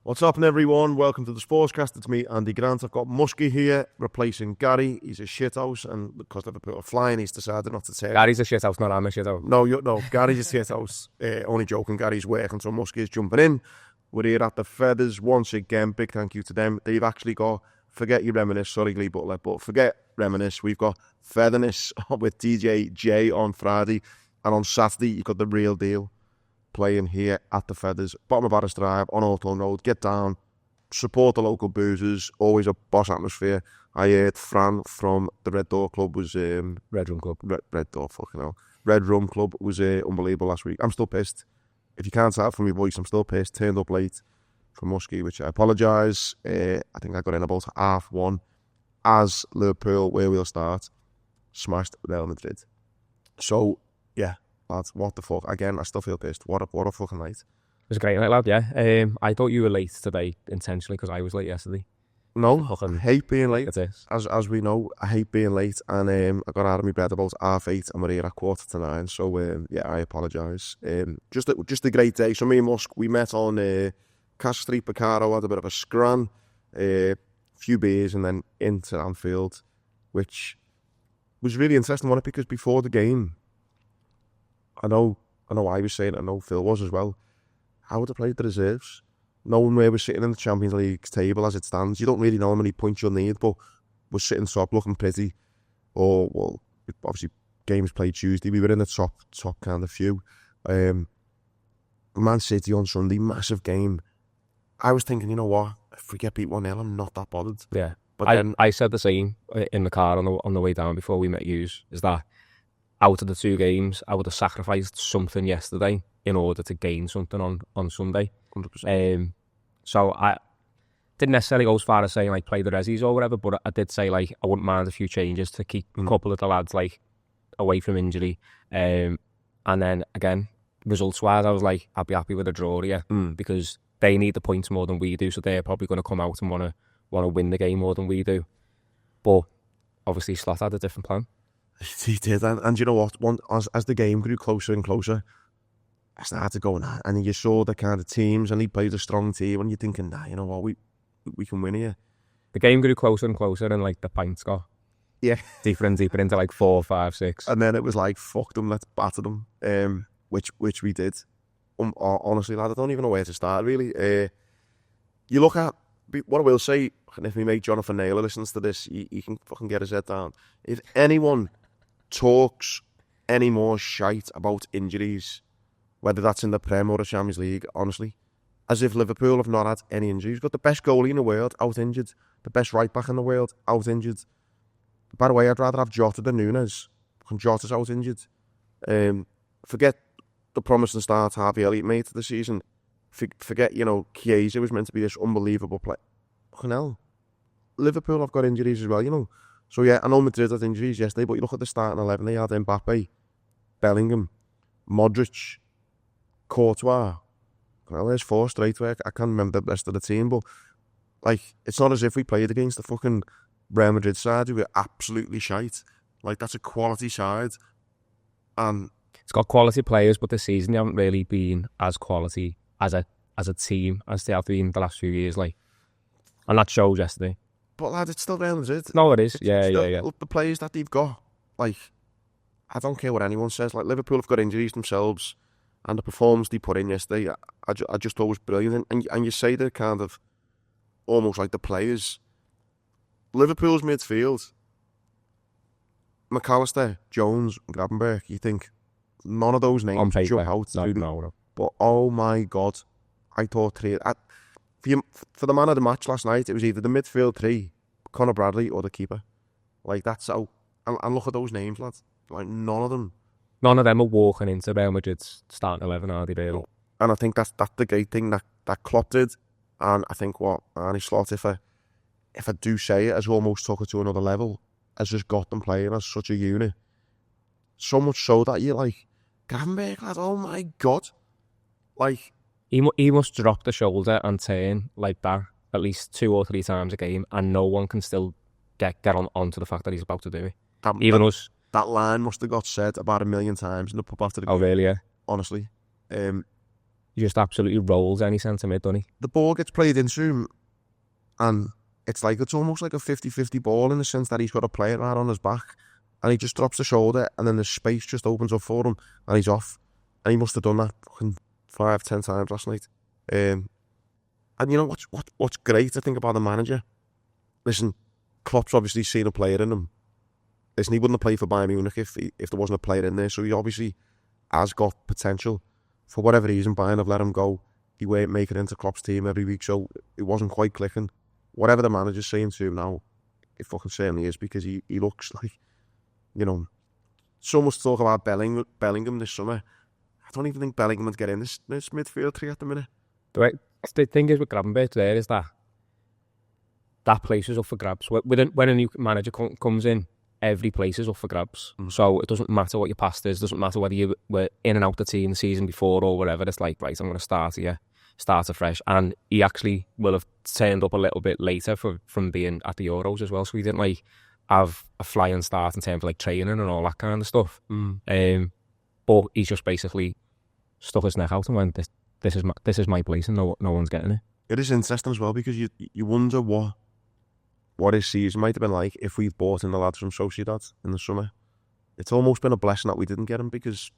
What's happening, everyone? Welcome to the Sportscast. It's me, Andy Grant. I've got Muskie here, replacing Gary. He's a shithouse, and because Liverpool are flying, he's decided not to take. Gary's a shithouse, not I'm a shithouse. No, Gary's a shithouse. Only joking. Gary's working, so Muskie is jumping in. We're here at the Feathers once again. Big thank you to them. They've actually got, forget your reminisce, sorry, Glee Butler, but forget reminisce. We've got Featherness with DJ J on Friday, and on Saturday, you've got the real deal playing here at the Feathers, bottom of Barris Drive, on Hawthorne Road. Get down, support the local boozers, always a boss atmosphere. I heard Fran from the Red Door Club was... Red Rum Club. Red Door, fucking hell. Red Rum Club was unbelievable last week. I'm still pissed. If you can't tell from my voice, I'm still pissed. Turned up late for Muskie, which I apologise. I think I got in about 1:30 as Liverpool, where we'll start, smashed Real Madrid. So, yeah. Lads, what the fuck? Again, I still feel pissed. What a fucking night. It was a great night, lad, yeah. I thought you were late today intentionally because I was late yesterday. No, I hate being late. As we know, I hate being late, and I got out of my bed about 8:30 and we're here at 8:45. So, yeah, I apologise. Just a great day. So me and Musk, we met on Cass Street, Picaro, had a bit of a scran, few beers, and then into Anfield, which was really interesting, wasn't it? Because before the game, I know I was saying it, I know Phil was as well. How would have played the reserves? Knowing where we're sitting in the Champions League table as it stands, you don't really know how many points you'll need, but we're sitting top, looking pretty. Or, well, obviously, games played Tuesday, we were in the top kind of few. Man City on Sunday, massive game. I was thinking, you know what, if we get beat 1-0, I'm not that bothered. Yeah, but then I said the same in the car on the way down before we met you, is that out of the two games, I would have sacrificed something yesterday in order to gain something on Sunday. 100%. So I didn't necessarily go as far as saying like play the resis or whatever, but I did say like I wouldn't mind a few changes to keep a couple of the lads like away from injury. And then again, results wise, I was like, I'd be happy with a draw here because they need the points more than we do, so they're probably going to come out and want to win the game more than we do. But obviously, Slot had a different plan. He did, and you know what? As the game grew closer and closer, I started going, and you saw the kind of teams, and he played a strong team, and you're thinking, nah, you know what, we can win here. The game grew closer and closer, and like the pints got deeper and deeper into like 4, 5, 6. And then it was like, fuck them, let's batter them, which we did. Honestly, lad, I don't even know where to start, really. You look at, what I will say, and if my mate Jonathan Naylor listens to this, he can fucking get his head down. If anyone talks any more shite about injuries, whether that's in the Prem or the Champions League, honestly, as if Liverpool have not had any injuries. We've got the best goalie in the world, out injured. The best right back in the world, out injured. By the way, I'd rather have Jota than Nunes. Jota's out injured. Forget the promising start Harvey Elliott made to the season. Forget, Chiesa was meant to be this unbelievable player. Fucking hell. Liverpool have got injuries as well, So yeah, I know Madrid had injuries yesterday, but you look at the starting 11, they had Mbappe, Bellingham, Modric, Courtois. Well, there's 4 straight away. I can't remember the rest of the team, but like, it's not as if we played against the fucking Real Madrid side who were absolutely shite. Like, that's a quality side. And it's got quality players, but this season they haven't really been as quality as a team as they have been the last few years, like. And that shows yesterday. But lad, it's still Real Madrid. No, it is. Yeah. The players that they've got, like, I don't care what anyone says. Like, Liverpool have got injuries themselves, and the performance they put in yesterday, I just thought was brilliant. And you say they're kind of almost like the players. Liverpool's midfield, McAllister, Jones, Gravenberch, you think none of those names jump out. No. But oh my God, I thought for the man of the match last night, it was either the midfield 3, Conor Bradley, or the keeper. Like, that's how. And look at those names, lads. Like, none of them are walking into Real Madrid's starting 11, are they, really? And I think that's the great thing that Klopp did. And I think what Arne Slot, if I do say it, has almost took it to another level, has just got them playing as such a unit. So much so that you're like, Gravenberch, lad, oh my God. Like, he must drop the shoulder and turn like that at least 2 or 3 times a game, and no one can still get onto the fact that he's about to do it. Even us. That line must have got said about 1 million times in the pub after the game. Oh, really? Yeah. Honestly. He just absolutely rolls any centre mid, doesn't he? The ball gets played into him, and it's almost like a 50-50 ball in the sense that he's got a player right on his back, and he just drops the shoulder, and then the space just opens up for him, and he's off. And he must have done that fucking 5-10 times last night. And you know what's great, I think, about the manager? Listen, Klopp's obviously seen a player in him. Listen, he wouldn't have played for Bayern Munich if there wasn't a player in there, so he obviously has got potential. For whatever reason, Bayern have let him go. He won't make it into Klopp's team every week, so it wasn't quite clicking. Whatever the manager's saying to him now, it fucking certainly is, because he looks like, you know, so much talk about Bellingham this summer. I don't even think Bellingham would get in this midfield three at the minute. The thing is with Gravenberch there is that place is up for grabs. When a new manager comes in, every place is up for grabs. So it doesn't matter what your past is, doesn't matter whether you were in and out the team the season before or whatever. It's like, right, I'm going to start here, start afresh. And he actually will have turned up a little bit later from being at the Euros as well. So he didn't have a flying start in terms of training and all that kind of stuff. But he's just basically stuck his neck out and went, this is my place and no one's getting it. It is interesting as well, because you wonder what his season might have been like if we'd bought in the lads from Sociedad in the summer. It's almost been a blessing that we didn't get him, because...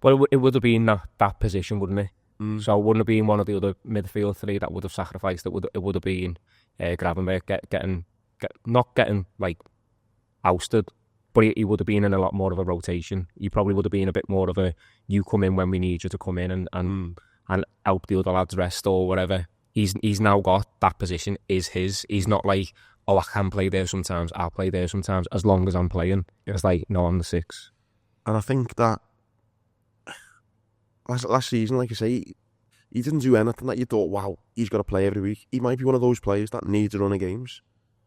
Well, it would have been that position, wouldn't it? So it wouldn't have been one of the other midfield three that would have sacrificed. It would have been Gravenberch not getting ousted, but he would have been in a lot more of a rotation. He probably would have been a bit more of a, you come in when we need you to come in and help the other lads rest or whatever. He's now got that position is his. He's not like, oh, I can play there sometimes, I'll play there sometimes, as long as I'm playing. Yeah. It's like, no, I'm the 6. And I think that last season, like I say, he didn't do anything that you thought, wow, he's got to play every week. He might be one of those players that needs a run of games.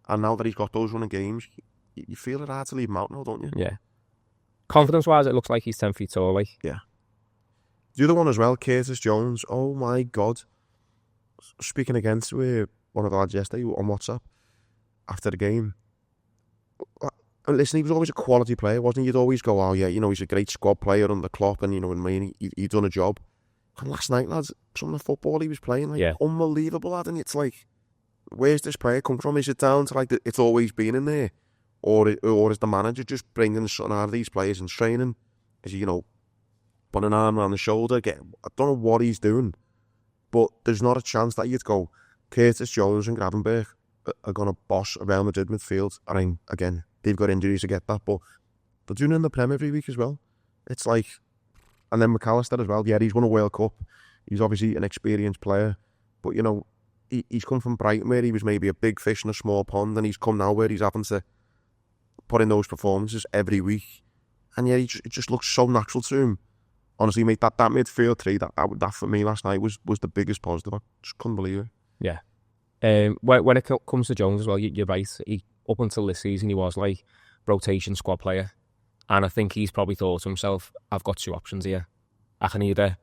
And now that he's got those run of games, you feel it hard to leave him out now, don't you? Yeah. Confidence-wise, it looks like he's 10 feet tall, Yeah. The other one as well, Curtis Jones. Oh, my God. Speaking again to one of the lads yesterday on WhatsApp after the game. Listen, he was always a quality player, wasn't he? You'd always go, oh, yeah, he's a great squad player under Klopp, and, he'd done a job. And last night, lads, some of the football he was playing, unbelievable, lad. And it's like, where's this player come from? Is it down to, it's always been in there? Or is the manager just bringing something out of these players and training? Is he, putting an arm around the shoulder? I don't know what he's doing. But there's not a chance that you'd go, Curtis Jones and Gravenberch are going to boss a Real Madrid midfield. I mean, again, they've got injuries to get that, but they're doing it in the Prem every week as well. It's like, and then McAllister as well. Yeah, he's won a World Cup. He's obviously an experienced player. But, he's come from Brighton where he was maybe a big fish in a small pond, and he's come now where he's having to put in those performances every week. And yeah, it just looks so natural to him. Honestly, mate, that midfield three, that for me last night was the biggest positive. I just couldn't believe it. Yeah. When it comes to Jones as well, you're right. Up until this season, he was rotation squad player. And I think he's probably thought to himself, I've got 2 options here. I can either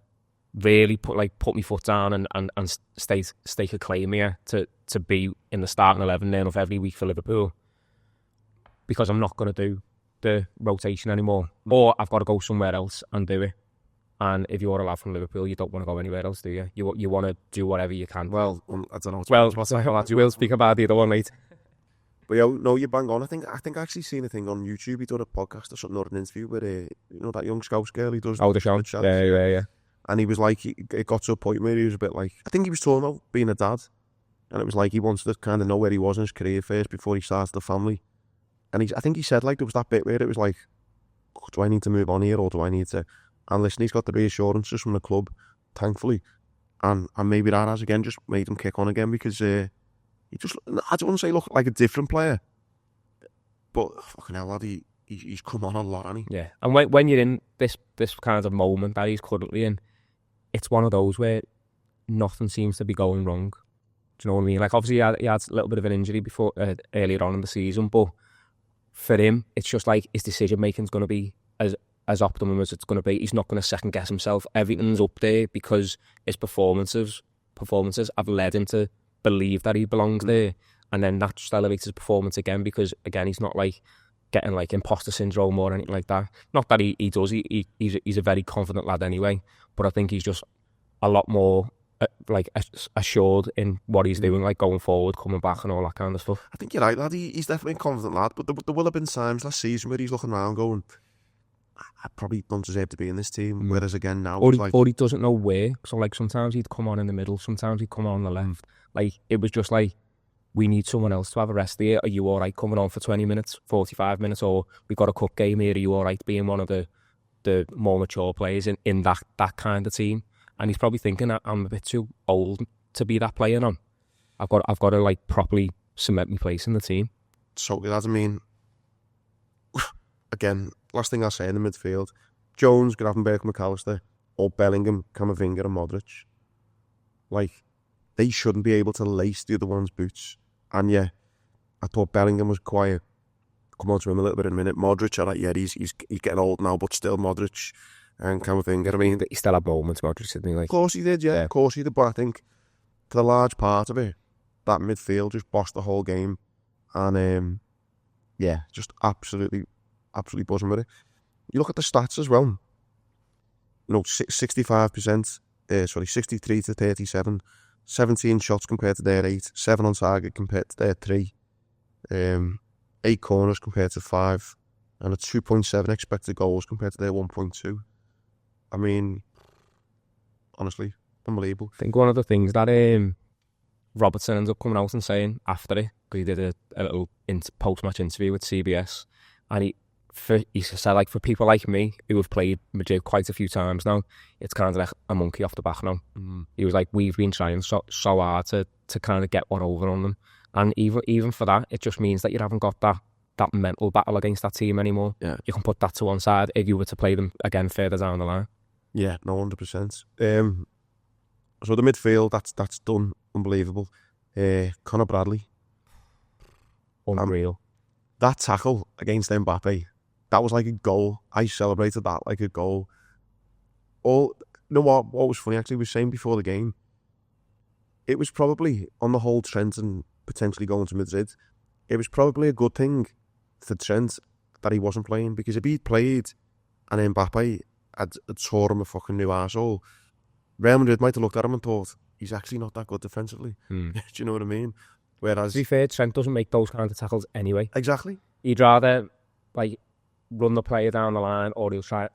really put my foot down and stake a claim here to be in the starting 11 there of every week for Liverpool, because I'm not going to do the rotation anymore. Or I've got to go somewhere else and do it. And if you're a lad from Liverpool, you don't want to go anywhere else, do you? You want to do whatever you can. Well, I don't know. Well, you will speak about the other one, mate. But yeah, no, you bang on. I think I actually seen a thing on YouTube. He did a podcast or something, or an interview with that young Scouse girl he does. Oh, the show. Yeah. And he was like, it got to a point where he was a bit like, I think he was talking about being a dad, and it was like he wants to kind of know where he was in his career first before he starts the family. And I think he said there was that bit where it was like, do I need to move on here, or do I need to? And listen, he's got the reassurances from the club, thankfully. And maybe that has, again, just made him kick on again, because he just, I don't want to say look like a different player, but fucking hell, lad, he's come on a lot, hasn't he? Yeah, and when you're in this kind of moment that he's currently in, it's one of those where nothing seems to be going wrong. Do you know what I mean? Obviously, he had a little bit of an injury before earlier on in the season, but for him, it's just his decision-making's going to be as optimum as it's going to be. He's not going to second guess himself. Everything's up there because his performances have led him to believe that he belongs there, and then that just elevates his performance again, because again, he's not getting imposter syndrome or anything like that. Not that he does. He's a very confident lad anyway, but I think he's just a lot more assured in what he's doing, like going forward, coming back, and all that kind of stuff. I think you're right, lad. He's definitely a confident lad, but there will have been times last season where he's looking around going, I probably don't deserve to be in this team. Whereas again now, or he doesn't know where. So like sometimes he'd come on in the middle, sometimes he'd come on the left. Like it was just like, we need someone else to have a rest here. Are you all right coming on for 20 minutes, 45 minutes, or we got a cup game here? Are you all right being one of the more mature players in that kind of team? And he's probably thinking, I'm a bit too old to be that player now. I've got to like properly cement my place in the team. Totally, lads. I mean, again, last thing I'll say in the midfield, Jones, Gravenberch, McAllister, or Bellingham, Camavinga and Modric. Like, they shouldn't be able to lace the other one's boots. And yeah, I thought Bellingham was quiet. Come on to him a little bit in a minute. Modric, all right, yeah, he's getting old now, but still Modric and Camavinga. I mean, he still had moments, Modric, didn't he? Like, of course he did, yeah. Of course he did. But I think for the large part of it, that midfield just bossed the whole game. And yeah, just absolutely buzzing with it. You look at the stats as well. 65%, 63 to 37, 17 shots compared to their 8, 7 on target compared to their 3, 8 corners compared to 5, and a 2.7 expected goals compared to their 1.2. I mean, honestly, unbelievable. I think one of the things that Robertson ends up coming out and saying after it, because he did a little post-match interview with CBS, and he said, like, for people like me who have played Madrid quite a few times now, it's kind of like a monkey off the back now. He was like, we've been trying so hard to kind of get one over on them, and even for that, it just means that you haven't got that mental battle against that team anymore. Yeah, you can put that to one side if you were to play them again further down the line. Yeah, no, 100%. So the midfield, that's done. Unbelievable. Conor Bradley, unreal. That tackle against Mbappe, that was like a goal. I celebrated that like a goal. You know what was funny actually, we were saying before the game, it was probably, on the whole, Trent and potentially going to Madrid, it was probably a good thing for Trent that he wasn't playing, because if he'd played and Mbappe had tore him a fucking new arsehole, Real Madrid might have looked at him and thought, he's actually not that good defensively. Do you know what I mean? Whereas, to be fair, Trent doesn't make those kinds of tackles anyway. Exactly. He'd rather like run the player down the line, or he'll try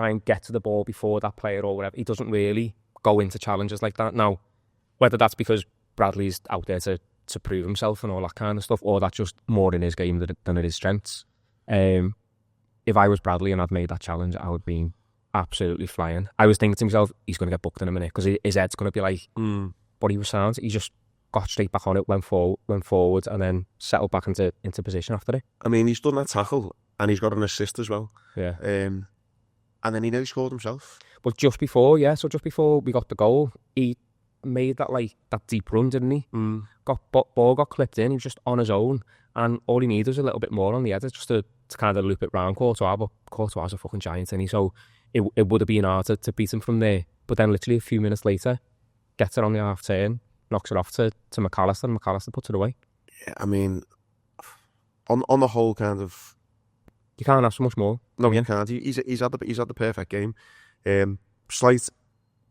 and get to the ball before that player or whatever. He doesn't really go into challenges like that. Now, whether that's because Bradley's out there to prove himself and all that kind of stuff, or that's just more in his game than it is Trent's. If I was Bradley and I'd made that challenge, I would be absolutely flying. I was thinking to myself, he's going to get booked in a minute, because his head's going to be like, but he was sound. He just got straight back on it, went forward, and then settled back into position after it. I mean, he's done that tackle, and he's got an assist as well. Yeah. And then he nearly scored himself. But just before we got the goal, he made that deep run, didn't he? Ball got clipped in, he was just on his own, and all he needed was a little bit more on the header just to kind of loop it round Courtois, but Courtois is a fucking giant, isn't he? So it would have been hard to beat him from there. But then literally a few minutes later, gets it on the half turn, knocks it off to McAllister, and McAllister puts it away. Yeah, I mean, on the whole, kind of, you can't have so much more. No, you can't. He's had the perfect game. Slight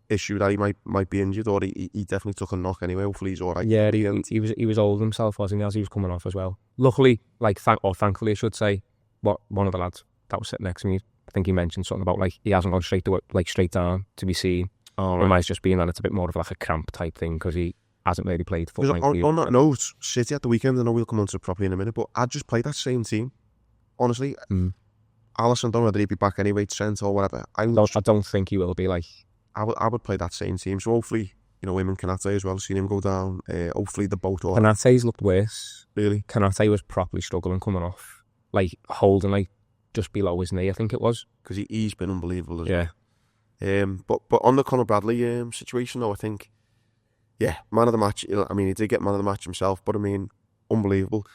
issue that he might be injured, or he definitely took a knock anyway. Hopefully he's all right. Yeah, he was old himself, wasn't he, as he was coming off as well. Luckily, thankfully, I should say, one of the lads that was sitting next to me, I think he mentioned something about he hasn't gone straight down to be seen. Oh, right. It might just be that it's a bit more of a cramp type thing, because he hasn't really played football. On that note, City at the weekend, I know we'll come on to it properly in a minute, but I'd just play that same team. Honestly, Alisson, don't know whether he'd be back anyway, Trent or whatever. I don't think he will be. I would play that same team. So hopefully, him and Kanate as well, seen him go down. Hopefully the both all. Kanate's looked worse. Really? Kanate was properly struggling coming off. Holding just below his knee, I think it was. Because he's been unbelievable as well. But on the Conor Bradley situation, though, I think, yeah, man of the match. I mean, he did get man of the match himself, but I mean, unbelievable.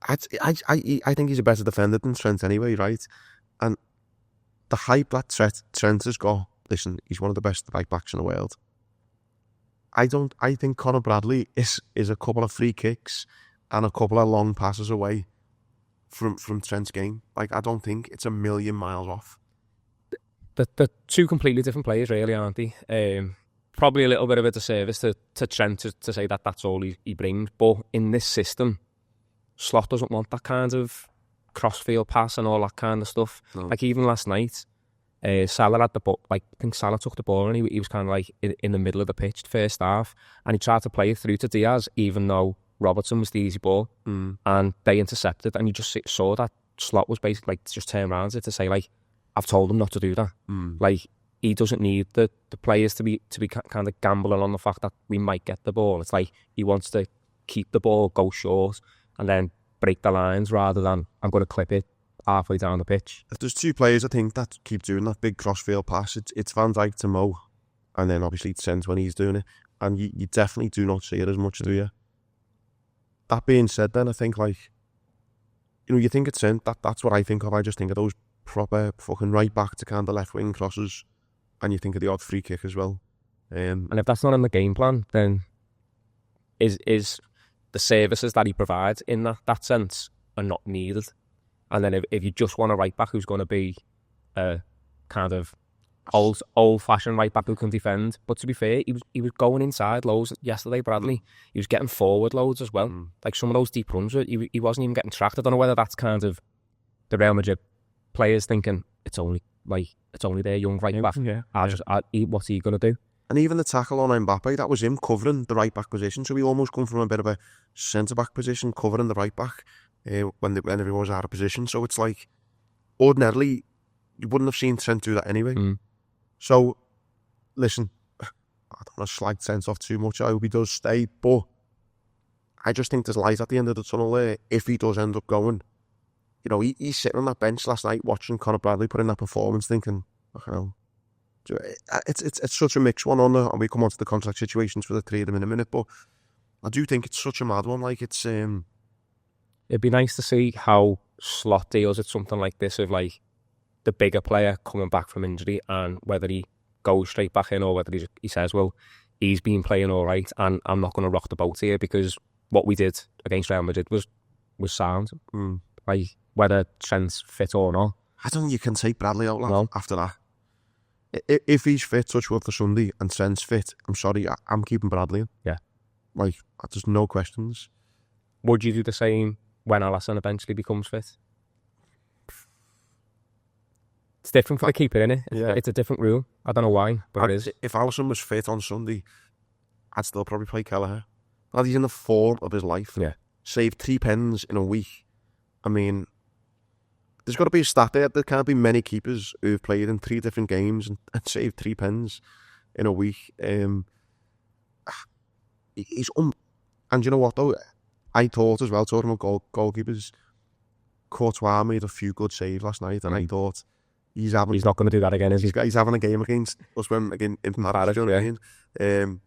I think he's a better defender than Trent anyway, right? And the hype that Trent has got, listen, he's one of the best right backs in the world. I think Conor Bradley is a couple of free kicks and a couple of long passes away from Trent's game. I don't think it's a million miles off. They're two completely different players, really, aren't they? Probably a little bit of a disservice to Trent to say that that's all he brings. But in this system, Slot doesn't want that kind of cross-field pass and all that kind of stuff. No. Like, even last night, Salah had the ball. Like, I think Salah took the ball and he was kind of like in the middle of the pitch, first half, and he tried to play it through to Diaz, even though Robertson was the easy ball, and they intercepted. And you just saw that Slot was basically like just turn around to say, like, I've told him not to do that. Like, he doesn't need the players to be kind of gambling on the fact that we might get the ball. It's like he wants to keep the ball, go short, and then break the lines rather than I'm going to clip it halfway down the pitch. If there's two players, I think, that keep doing that big crossfield pass, it's Van Dijk to Mo, and then obviously Trent when he's doing it. And you definitely do not see it as much, do you? That being said, then I think, like, you know, you think it's Trent, that's what I think of. I just think of those proper fucking right back to kind of left wing crosses, and you think of the odd free kick as well. And if that's not in the game plan, then is the services that he provides in that sense are not needed. And then if you just want a right back who's going to be a kind of old-fashioned right back who can defend, but to be fair, he was going inside loads yesterday, Bradley. He was getting forward loads as well. Like, some of those deep runs, he wasn't even getting tracked. I don't know whether that's kind of the Real Madrid players thinking it's only their young right back. What's he going to do? And even the tackle on Mbappe, that was him covering the right back position. So he almost come from a bit of a centre back position, covering the right back when everyone was out of position. So it's like, ordinarily, you wouldn't have seen Trent do that anyway. So, listen, I don't want to slag Trent off too much. I hope he does stay, but I just think there's light at the end of the tunnel there if he does end up going. You know, he's sitting on that bench last night watching Conor Bradley put in that performance, thinking, oh, it's such a mixed one and we come on to the contract situations for the three of them in a minute, but I do think it's such a mad one. Like, it's it'd be nice to see how Slot deals with something like this, of like the bigger player coming back from injury, and whether he goes straight back in or whether he says, well, he's been playing all right and I'm not going to rock the boat here, because what we did against Real Madrid was sound. Like, whether Trent's fit or not, I don't think you can take Bradley out after that. If he's fit, touch wood for Sunday, and Trent's fit, I'm sorry, I'm keeping Bradley in. Yeah. Like, there's no questions. Would you do the same when Alisson eventually becomes fit? It's different for the keeper, innit? Yeah. It's a different rule. I don't know why, but it is. If Alisson was fit on Sunday, I'd still probably play Kelleher. Well, he's in the form of his life. Yeah. Saved 3 pens in a week. I mean, there's got to be a stat there. There can't be many keepers who've played in 3 different games and saved 3 pens in a week. And you know what, though? I thought as well, talking about goalkeepers, Courtois made a few good saves last night, and I thought he's not going to do that again, is he? He's having a game against us when again in Madrid, you know what I mean?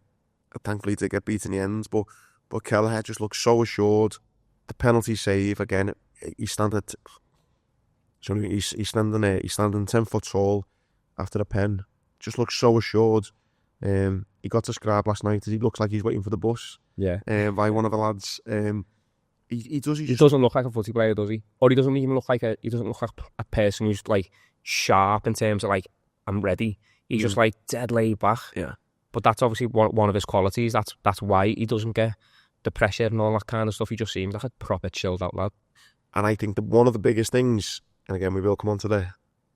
Thankfully to get beat in the end, but Kelleher just looks so assured. The penalty save again, he's standing 10 foot tall after a pen. Just looks so assured. He got described last night as he looks like he's waiting for the bus. Yeah. By one of the lads. He doesn't look like a footy player, does he? Or he doesn't look like a person who's like sharp in terms of like, I'm ready. He's just like dead laid back. Yeah. But that's obviously one of his qualities. That's why he doesn't get the pressure and all that kind of stuff. He just seems like a proper chilled out lad. And I think that one of the biggest things, and again we will come on to the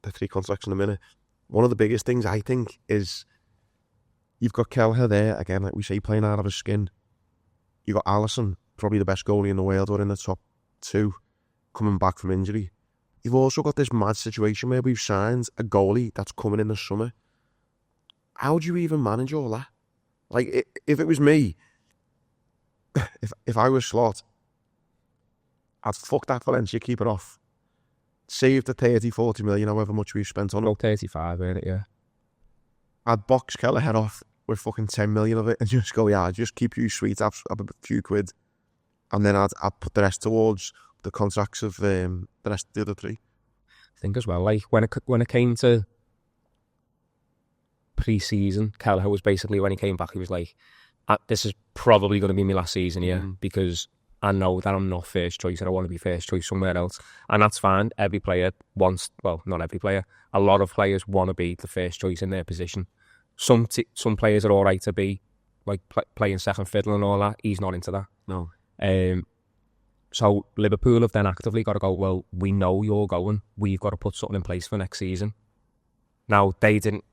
3 contracts in a minute, one of the biggest things I think is you've got Kelleher there, again, like we say, playing out of his skin. You've got Alisson, probably the best goalie in the world, or in the top 2, coming back from injury. You've also got this mad situation where we've signed a goalie that's coming in the summer. How do you even manage all that? Like, if it was me, if I was Slot, I'd fuck that Valencia keeper off. Save the 30-40 million, however much we've spent on it. 35, ain't it? Yeah. I'd box Kelleher off with fucking 10 million of it and just go, yeah, just keep you sweet, have a few quid. And then I'd put the rest towards the contracts of the rest of the other 3. I think as well, like, when it came to pre-season, Kelleher was basically, when he came back, he was like, this is probably going to be my last season here, because I know that I'm not first choice and I want to be first choice somewhere else. And that's fine. Every player wants, well, not every player, a lot of players want to be the first choice in their position. Some players are all right to be like playing second fiddle and all that. He's not into that. No. So Liverpool have then actively got to go, well, we know you're going. We've got to put something in place for next season. Now, they didn't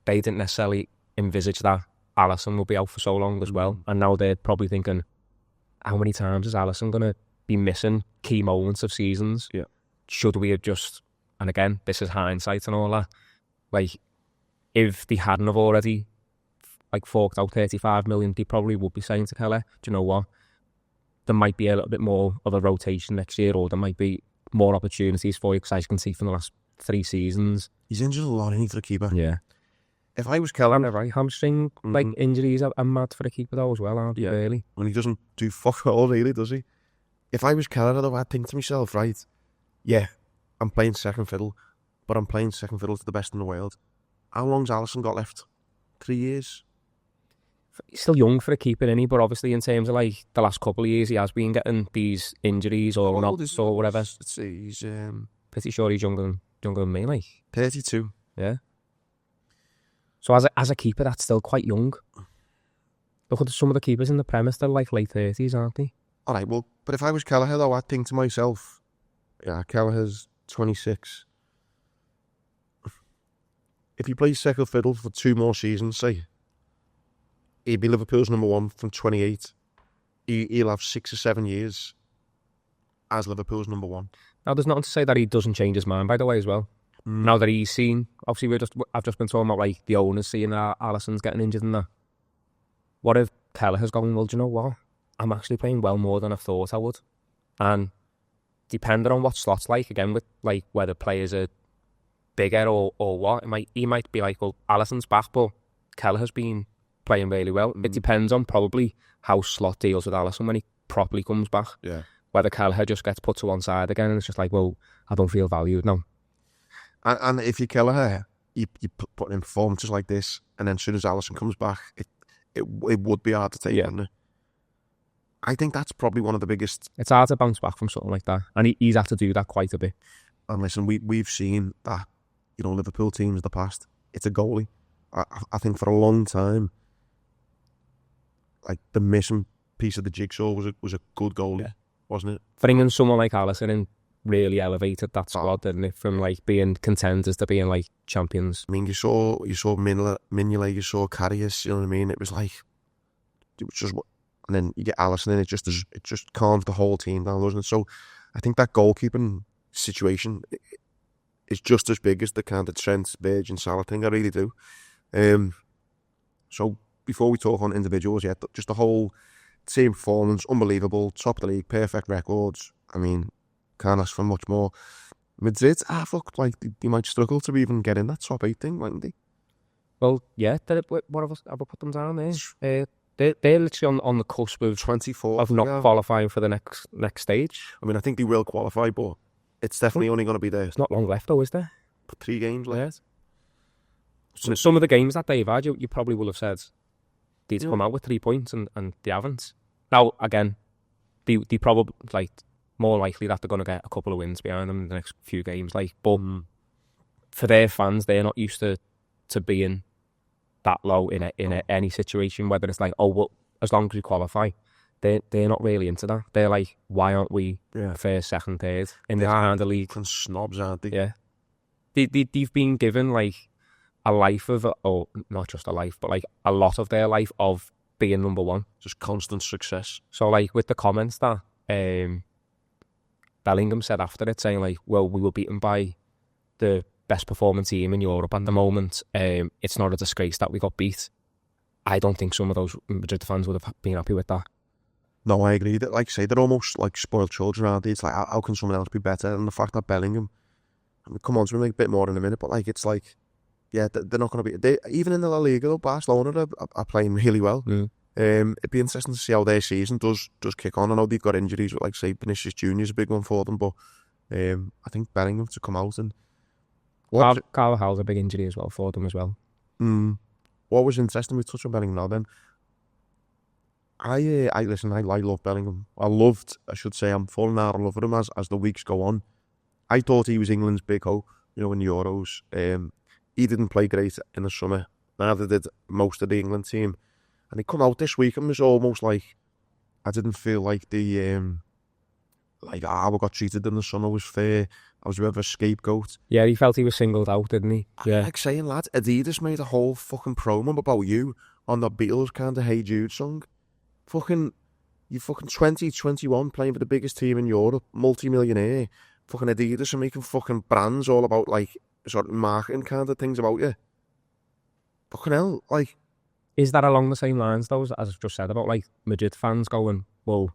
necessarily envisage that Alisson will be out for so long as well. And now they're probably thinking, how many times is Alisson going to be missing key moments of seasons? Yeah. Should we have just, and again, this is hindsight and all that, like, if they hadn't have already like forked out 35 million, they probably would be saying to Kelleher, do you know what? There might be a little bit more of a rotation next year, or there might be more opportunities for you, because as you can see from the last 3 seasons. He's injured a lot, isn't he, for the keeper? Yeah. If I was Kelleher... Right, hamstring like injuries are mad for a keeper though as well, aren't they, really? When he doesn't do fuck all, really, does he? If I was Kelleher, though, I'd think to myself, right, yeah, I'm playing second fiddle, but I'm playing second fiddle to the best in the world. How long's Alisson got left? 3 years? He's still young for a keeper, isn't he? But obviously in terms of like the last couple of years, he has been getting these injuries or knocks or whatever. Let's see, he's... Pretty sure he's younger than me, like. 32. Yeah. So as a keeper, that's still quite young. Look at some of the keepers in the Premier, they're like late 30s, aren't they? All right, well, but if I was Kelleher, though, I'd think to myself, yeah, Kelleher's 26. If he plays second fiddle for 2 more seasons, say, he'd be Liverpool's number 1 from 28. He'll have 6 or 7 years as Liverpool's number 1. Now, there's nothing to say that he doesn't change his mind, by the way, as well. Now that he's seen, obviously, I've just been talking about like the owners seeing that Alisson's getting injured and that. What if Kelleher's going, well, do you know what? I'm actually playing well more than I thought I would. And depending on what slot's like, again, with like whether players are bigger or what, he might be like, well, Alisson's back, but Kelleher's been playing really well. It depends on probably how Slot deals with Alisson when he properly comes back. Yeah. Whether Kelleher just gets put to one side again and it's just like, well, I don't feel valued now. And if you're Kelleher, you put in performances like this, and then as soon as Alisson comes back, it would be hard to take, wouldn't it? I think that's probably one of the biggest... It's hard to bounce back from something like that, and he's had to do that quite a bit. And listen, we've seen that, you know, Liverpool teams in the past, it's a goalie. I think for a long time, like the missing piece of the jigsaw was a good goalie, wasn't it? Bringing someone like Alisson in really elevated that squad, didn't it? From like being contenders to being like champions. I mean, you saw Mignolet, you saw Karius, you know what I mean? It was just, and then you get Alisson in, it just calms the whole team down, doesn't it? So I think that goalkeeping situation is just as big as the kind of Trent, Virgin, Salah thing. I really do. So before we talk on individuals, just the whole team performance, unbelievable, top of the league, perfect records. I mean, can't ask for much more. Madrid, look like they might struggle to even get in that top 8 thing, mightn't they? Well, yeah, what have I put them down there? They're literally on the cusp of 24 of not qualifying for the next stage. I mean, I think they will qualify, but it's definitely only going to be there. There's not long left, though, is there? 3 games left. Yeah. Some of the games that they've had, you probably will have said they'd come out with 3 points, and they haven't. Now, again, they probably like more likely that they're going to get a couple of wins behind them in the next few games. Like, but for their fans, they're not used to being that low in any situation. Whether it's like, oh well, as long as we qualify, they're not really into that. They're like, why aren't we first, second, third in this kind of league? And snobs, aren't they? Yeah, they've been given like a life of, or not just a life, but like a lot of their life of being number 1, just constant success. So like with the comments that Bellingham said after it, saying like, well, we were beaten by the best performing team in Europe at the moment. It's not a disgrace that we got beat. I don't think some of those Madrid fans would have been happy with that. No, I agree. That, like I say, they're almost like spoiled children, aren't they? It's like, how can someone else be better? And the fact that Bellingham, I mean, come on to me a bit more in a minute, but like it's like, yeah, they're not going to be... even in the La Liga, though, Barcelona are playing really well. It'd be interesting to see how their season does kick on. I know they've got injuries, but like say Vinicius Junior is a big one for them, but I think Bellingham to come out and... Carvajal's a big injury as well for them as well. What was interesting, we touched on Bellingham now then, listen. I love Bellingham. I'm falling out of love with him as the weeks go on. I thought he was England's big hope, in the Euros. He didn't play great in the summer. Neither did most of the England team. And he come out this week and was almost like, I didn't feel like we got treated in the summer was fair. I was a bit of a scapegoat. Yeah, he felt he was singled out, didn't he? Yeah. Like saying, lad, Adidas made a whole fucking promo about you on the Beatles kind of Hey Jude song. You 20, 21 playing for the biggest team in Europe, multi-millionaire. Fucking Adidas are making fucking brands all about, like, sort of marketing kind of things about you. Fucking hell, like... Is that along the same lines, though, as I've just said, about, like, Madrid fans going, well,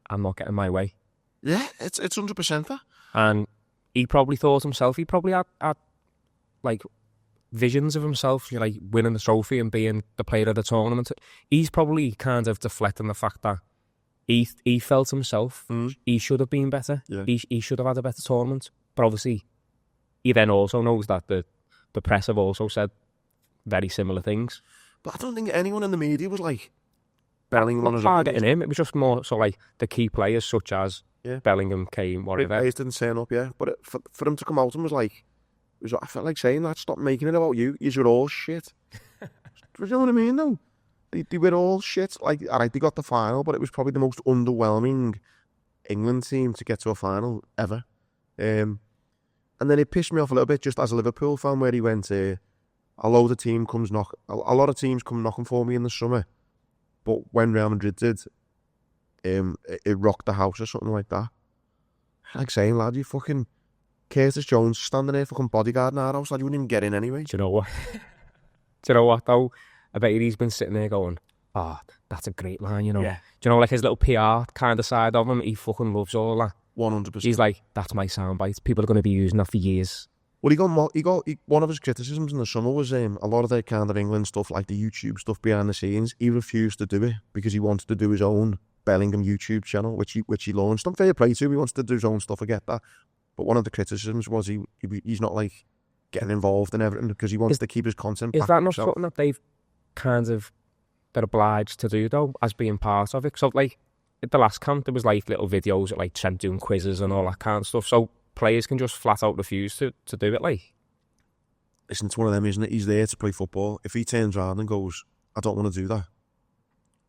I'm not getting my way? Yeah, it's 100% that. And he probably thought himself, he probably had like, visions of himself, like, winning the trophy and being the player of the tournament. He's probably kind of deflecting the fact that he felt himself, he should have been better. Yeah. He should have had a better tournament. But obviously, he then also knows that the press have also said very similar things. But I don't think anyone in the media was like, Bellingham was targeting him. It was just more so like the key players such as Bellingham, Kane, whatever. Players didn't turn up, yeah. But for him to come out and was like, I felt like saying that, stop making it about you. You're all shit. Do you know what I mean, though? They were all shit. Like, all right, they got the final, but it was probably the most underwhelming England team to get to a final ever. And then it pissed me off a little bit just as a Liverpool fan where he went, a lot of teams come knocking for me in the summer. But when Real Madrid did, it rocked the house or something like that. Like saying, lad, you fucking Curtis Jones standing there fucking bodyguard in our house, lad, you wouldn't even get in anyway. Do you know what? Do you know what, though? I bet he's been sitting there going, oh, that's a great line, you know. Yeah. Do you know, like his little PR kind of side of him, he fucking loves all that. 100%. He's like, that's my soundbite. People are going to be using that for years. Well, one of his criticisms in the summer was a lot of the kind of England stuff, like the YouTube stuff behind the scenes. He refused to do it because he wanted to do his own Bellingham YouTube channel, which he launched. I'm fair play to. He wants to do his own stuff. I get that. But one of the criticisms was he's not like getting involved in everything because he wants to keep his content. Is that not something that they've kind of been obliged to do though, as being part of it? So like at the last camp, there was like little videos of like Trent doing quizzes and all that kind of stuff. So players can just flat out refuse to do it, like. Listen, it's one of them, isn't it? He's there to play football. If he turns around and goes, I don't want to do that,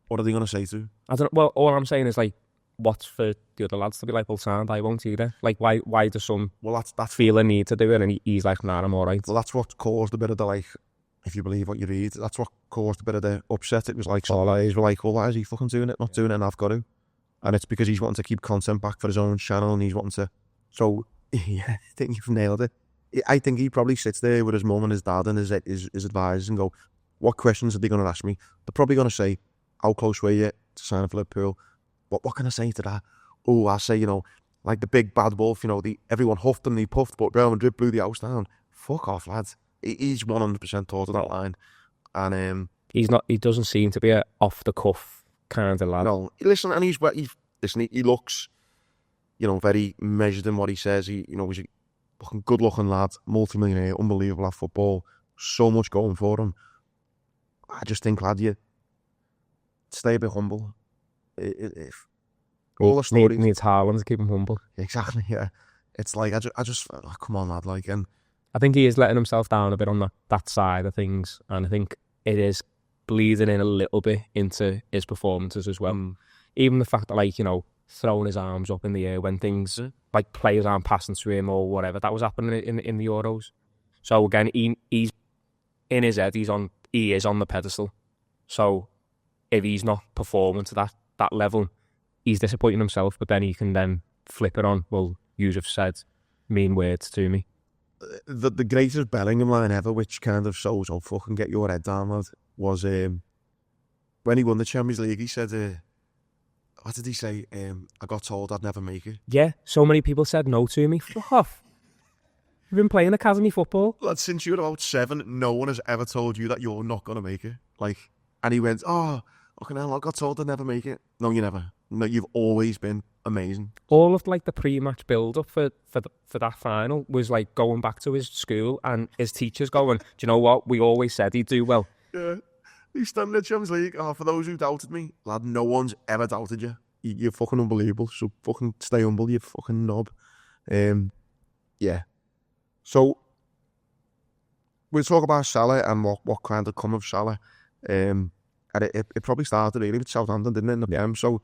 what are they going to say to him? I don't know. Well, all I'm saying is, like, what's for the other lads to be like, well, sound, I won't either. Like, why does some that's feel a need to do it and he's like, nah, I'm all right? Well, that's what caused a bit of the, like, if you believe what you read, that's what caused a bit of the upset. It was like, all eyes were like, well, why is he fucking doing it, not doing it, and I've got to. And it's because he's wanting to keep content back for his own channel and he's wanting to... So... Yeah, I think you've nailed it. I think he probably sits there with his mum and his dad and his advisors and go, what questions are they going to ask me? They're probably going to say, how close were you to sign for Liverpool? What can I say to that? Oh, I say, like the big bad wolf, everyone huffed and he puffed, but Real Madrid blew the house down. Fuck off, lads. He's 100% thought of that line. And he's not. He doesn't seem to be a off-the-cuff kind of lad. No, listen, and he looks... very measured in what he says. He's a fucking good-looking lad, multi-millionaire, unbelievable at football. So much going for him. I just think, lad, you stay a bit humble. If all the stories needs Haaland to keep him humble. Exactly, yeah. It's like I just come on, lad. Like, and I think he is letting himself down a bit on that side of things, and I think it is bleeding in a little bit into his performances as well. Even the fact that, like, throwing his arms up in the air when things like players aren't passing to him or whatever that was happening in the Euros. So again, he's in his head. He is on the pedestal. So if he's not performing to that level, he's disappointing himself. But then he can then flip it on. Well, you have said mean words to me. The greatest Bellingham line ever, which kind of shows, "Oh, fucking get your head down, lad," was when he won the Champions League. He said. What did he say? I got told I'd never make it. Yeah, so many people said no to me. Fuck off. You've been playing academy football. Lad, since you were about 7, no one has ever told you that you're not going to make it. Like, and he went, oh, fucking hell, I got told I'd never make it. No, you never. No, you've always been amazing. All of, like, the pre-match build-up for that final was, like, going back to his school and his teachers going, do you know what? We always said he'd do well. Yeah. He's standing in the Champions League. Oh, for those who doubted me, lad, no one's ever doubted you. You're fucking unbelievable. So fucking stay humble, you fucking knob. Yeah. So we'll talk about Salah and what kind of come of Salah. And it probably started really with Southampton, didn't it? In the PM. So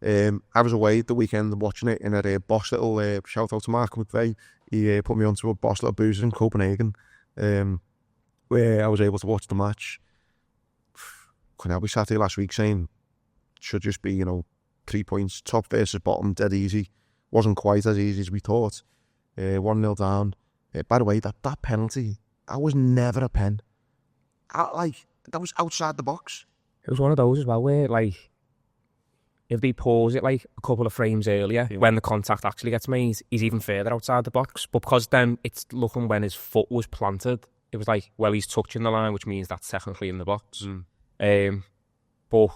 I was away the weekend watching it in a boss little shout out to Mark McVeigh. He put me onto a boss little boozer in Copenhagen, where I was able to watch the match. We sat here last week saying it should just be 3 points, top versus bottom, dead easy. Wasn't quite as easy as we thought. 1-0 down. By the way, that penalty, that was never a pen. That was outside the box. It was one of those as well where, like, if they pause it like a couple of frames earlier, when the contact actually gets made, he's even further outside the box. But because then it's looking when his foot was planted, it was like, well, he's touching the line, which means that's technically in the box. But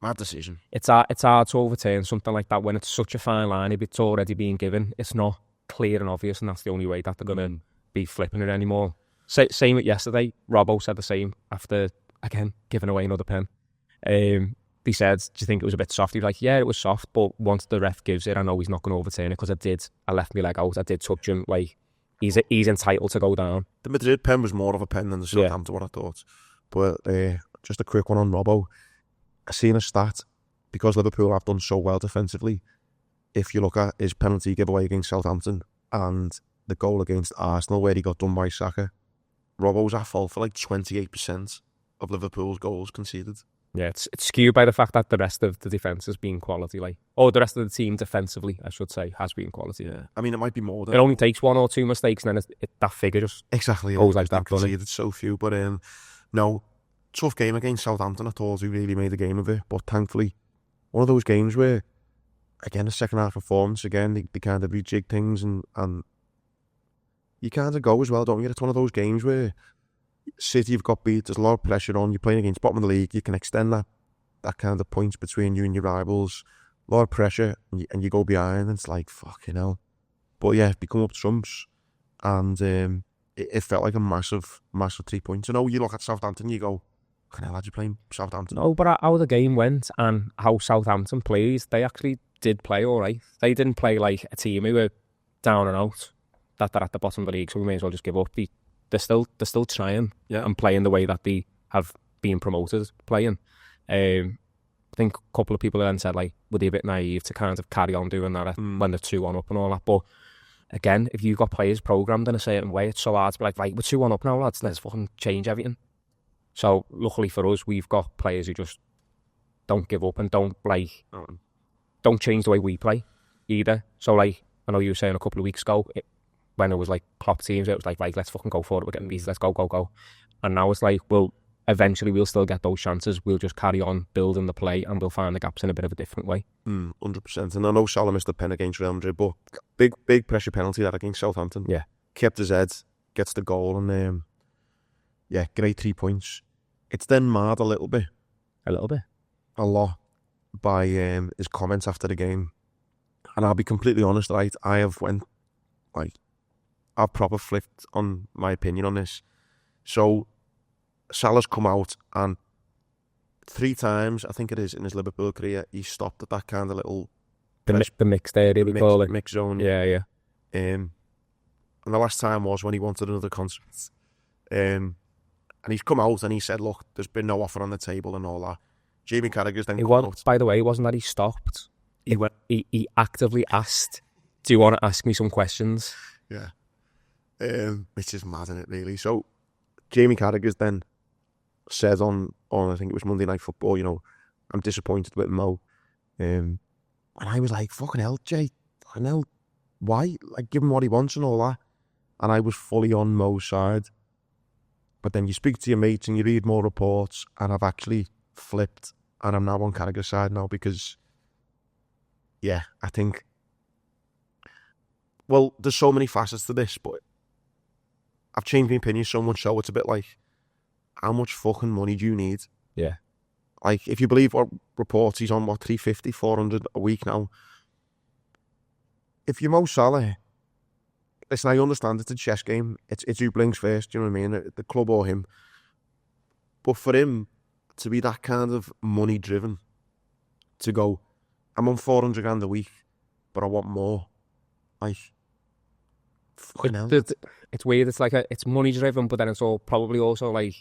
mad decision. It's hard to overturn something like that when it's such a fine line. If it's already being given, it's not clear and obvious, and that's the only way that they're going to be flipping it anymore. Same with yesterday. Robbo said the same after, again, giving away another pen. He said, do you think it was a bit soft? He was like, yeah, it was soft, but once the ref gives it, I know he's not going to overturn it because I left my leg out, I did touch him. Like, he's entitled to go down. The Madrid pen was more of a pen than the Southampton one, I thought. But just a quick one on Robbo. I seen a stat, because Liverpool have done so well defensively, if you look at his penalty giveaway against Southampton and the goal against Arsenal where he got done by Saka, Robbo's at fault for like 28% of Liverpool's goals conceded. Yeah, it's skewed by the fact that the rest of the defence has been quality, the rest of the team defensively, I should say, has been quality. Yeah, I mean, it might be more than... It only takes one or two mistakes and then that figure just goes like that. Conceded so few, but no, tough game against Southampton. I thought we really made a game of it, but thankfully, one of those games where, again, the second half performance, again, they kind of rejig things and you kind of go as well, don't you? It's one of those games where City have got beat, there's a lot of pressure on, you're playing against bottom of the league, you can extend that kind of points between you and your rivals, a lot of pressure, and you go behind, and it's like, fucking hell. But yeah, they come up trumps, and it felt like a massive 3 points. You look at Southampton, you go, can I imagine playing Southampton? No, but how the game went and how Southampton plays, they actually did play all right. They didn't play like a team who were down and out, that they're at the bottom of the league, so we may as well just give up. They're still trying and playing the way that they have been promoted playing. I think a couple of people then said, like, were they a bit naive to kind of carry on doing that when they're 2-1 up and all that. But again, if you've got players programmed in a certain way, it's so hard to be like, right, we're 2-1 up now, lads, let's fucking change everything. So luckily for us, we've got players who just don't give up and don't change the way we play either. So like, I know you were saying a couple of weeks ago, when it was like Klopp teams, it was like, right, let's fucking go for it, we're getting these, let's go. And now it's like, well, eventually we'll still get those chances, we'll just carry on building the play and we'll find the gaps in a bit of a different way. 100%. And I know Salah missed the pen against Real Madrid, but big pressure penalty that against Southampton. Yeah. Kept his head, gets the goal, and great 3 points. It's then marred a little bit. A lot by his comments after the game. And I'll be completely honest, right, I've proper flipped on my opinion on this. So Salah's come out and 3 times, I think it is, in his Liverpool career, he stopped at that kind of little... The mixed area, we call it. Mixed zone. Yeah. And the last time was when he wanted another concert. And he's come out and he said, look, there's been no offer on the table and all that. Jamie Carragher's then come out. By the way, it wasn't that he stopped. He actively asked, do you want to ask me some questions? Yeah. Which is mad, isn't it, really? So Jamie Carragher's then said on I think it was Monday Night Football, I'm disappointed with Mo. And I was like, fucking hell, Jay, I know why? Like, give him what he wants and all that. And I was fully on Mo's side. But then you speak to your mates and you read more reports, and I've actually flipped, and I'm now on Carragher's side now because, yeah, I think, well, there's so many facets to this, but I've changed my opinion so much so it's a bit like, how much fucking money do you need? Yeah. Like, if you believe what reports, he's on, 350, 400 a week now. If you're Mo Salah, listen, I understand it's a chess game. It's who blinks first, do you know what I mean? The club or him. But for him to be that kind of money driven, to go, I'm on 400 grand a week, but I want more. Like, fucking hell. It's weird. It's like it's money driven, but then it's all probably also like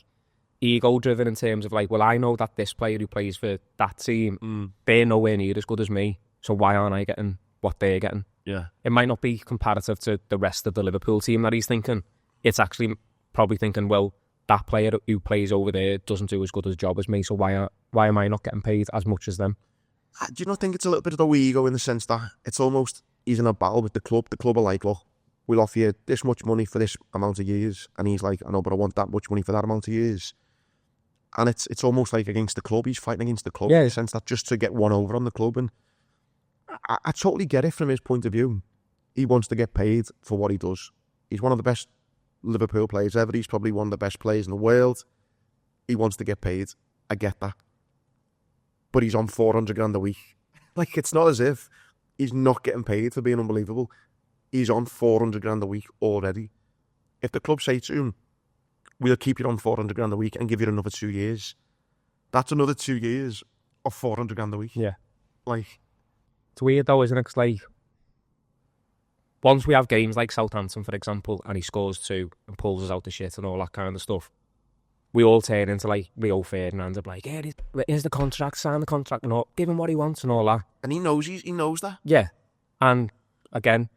ego driven in terms of like, well, I know that this player who plays for that team, they're nowhere near as good as me. So why aren't I getting what they're getting? Yeah. It might not be comparative to the rest of the Liverpool team that he's thinking. It's actually probably thinking, well, that player who plays over there doesn't do as good a job as me, so why am I not getting paid as much as them? Do you not think it's a little bit of the ego in the sense that it's almost, he's in a battle with the club. The club are like, look, we'll offer you this much money for this amount of years. And he's like, I know, but I want that much money for that amount of years. And it's almost like against the club. He's fighting against the club in the sense that just to get one over on the club. And I totally get it from his point of view. He wants to get paid for what he does. He's one of the best Liverpool players ever. He's probably one of the best players in the world. He wants to get paid. I get that. But he's on 400 grand a week. Like, it's not as if he's not getting paid for being unbelievable. He's on 400 grand a week already. If the club say to him, we'll keep you on 400 grand a week and give you another 2 years, that's another 2 years of 400 grand a week. Yeah. Like, it's weird though, isn't it? 'Cause like, once we have games like Southampton, for example, and he scores 2 and pulls us out the shit and all that kind of stuff, we all turn into like Rio Ferdinand and like, here's the contract, sign the contract and all, give him what he wants and all that. And he knows that. Yeah. And again,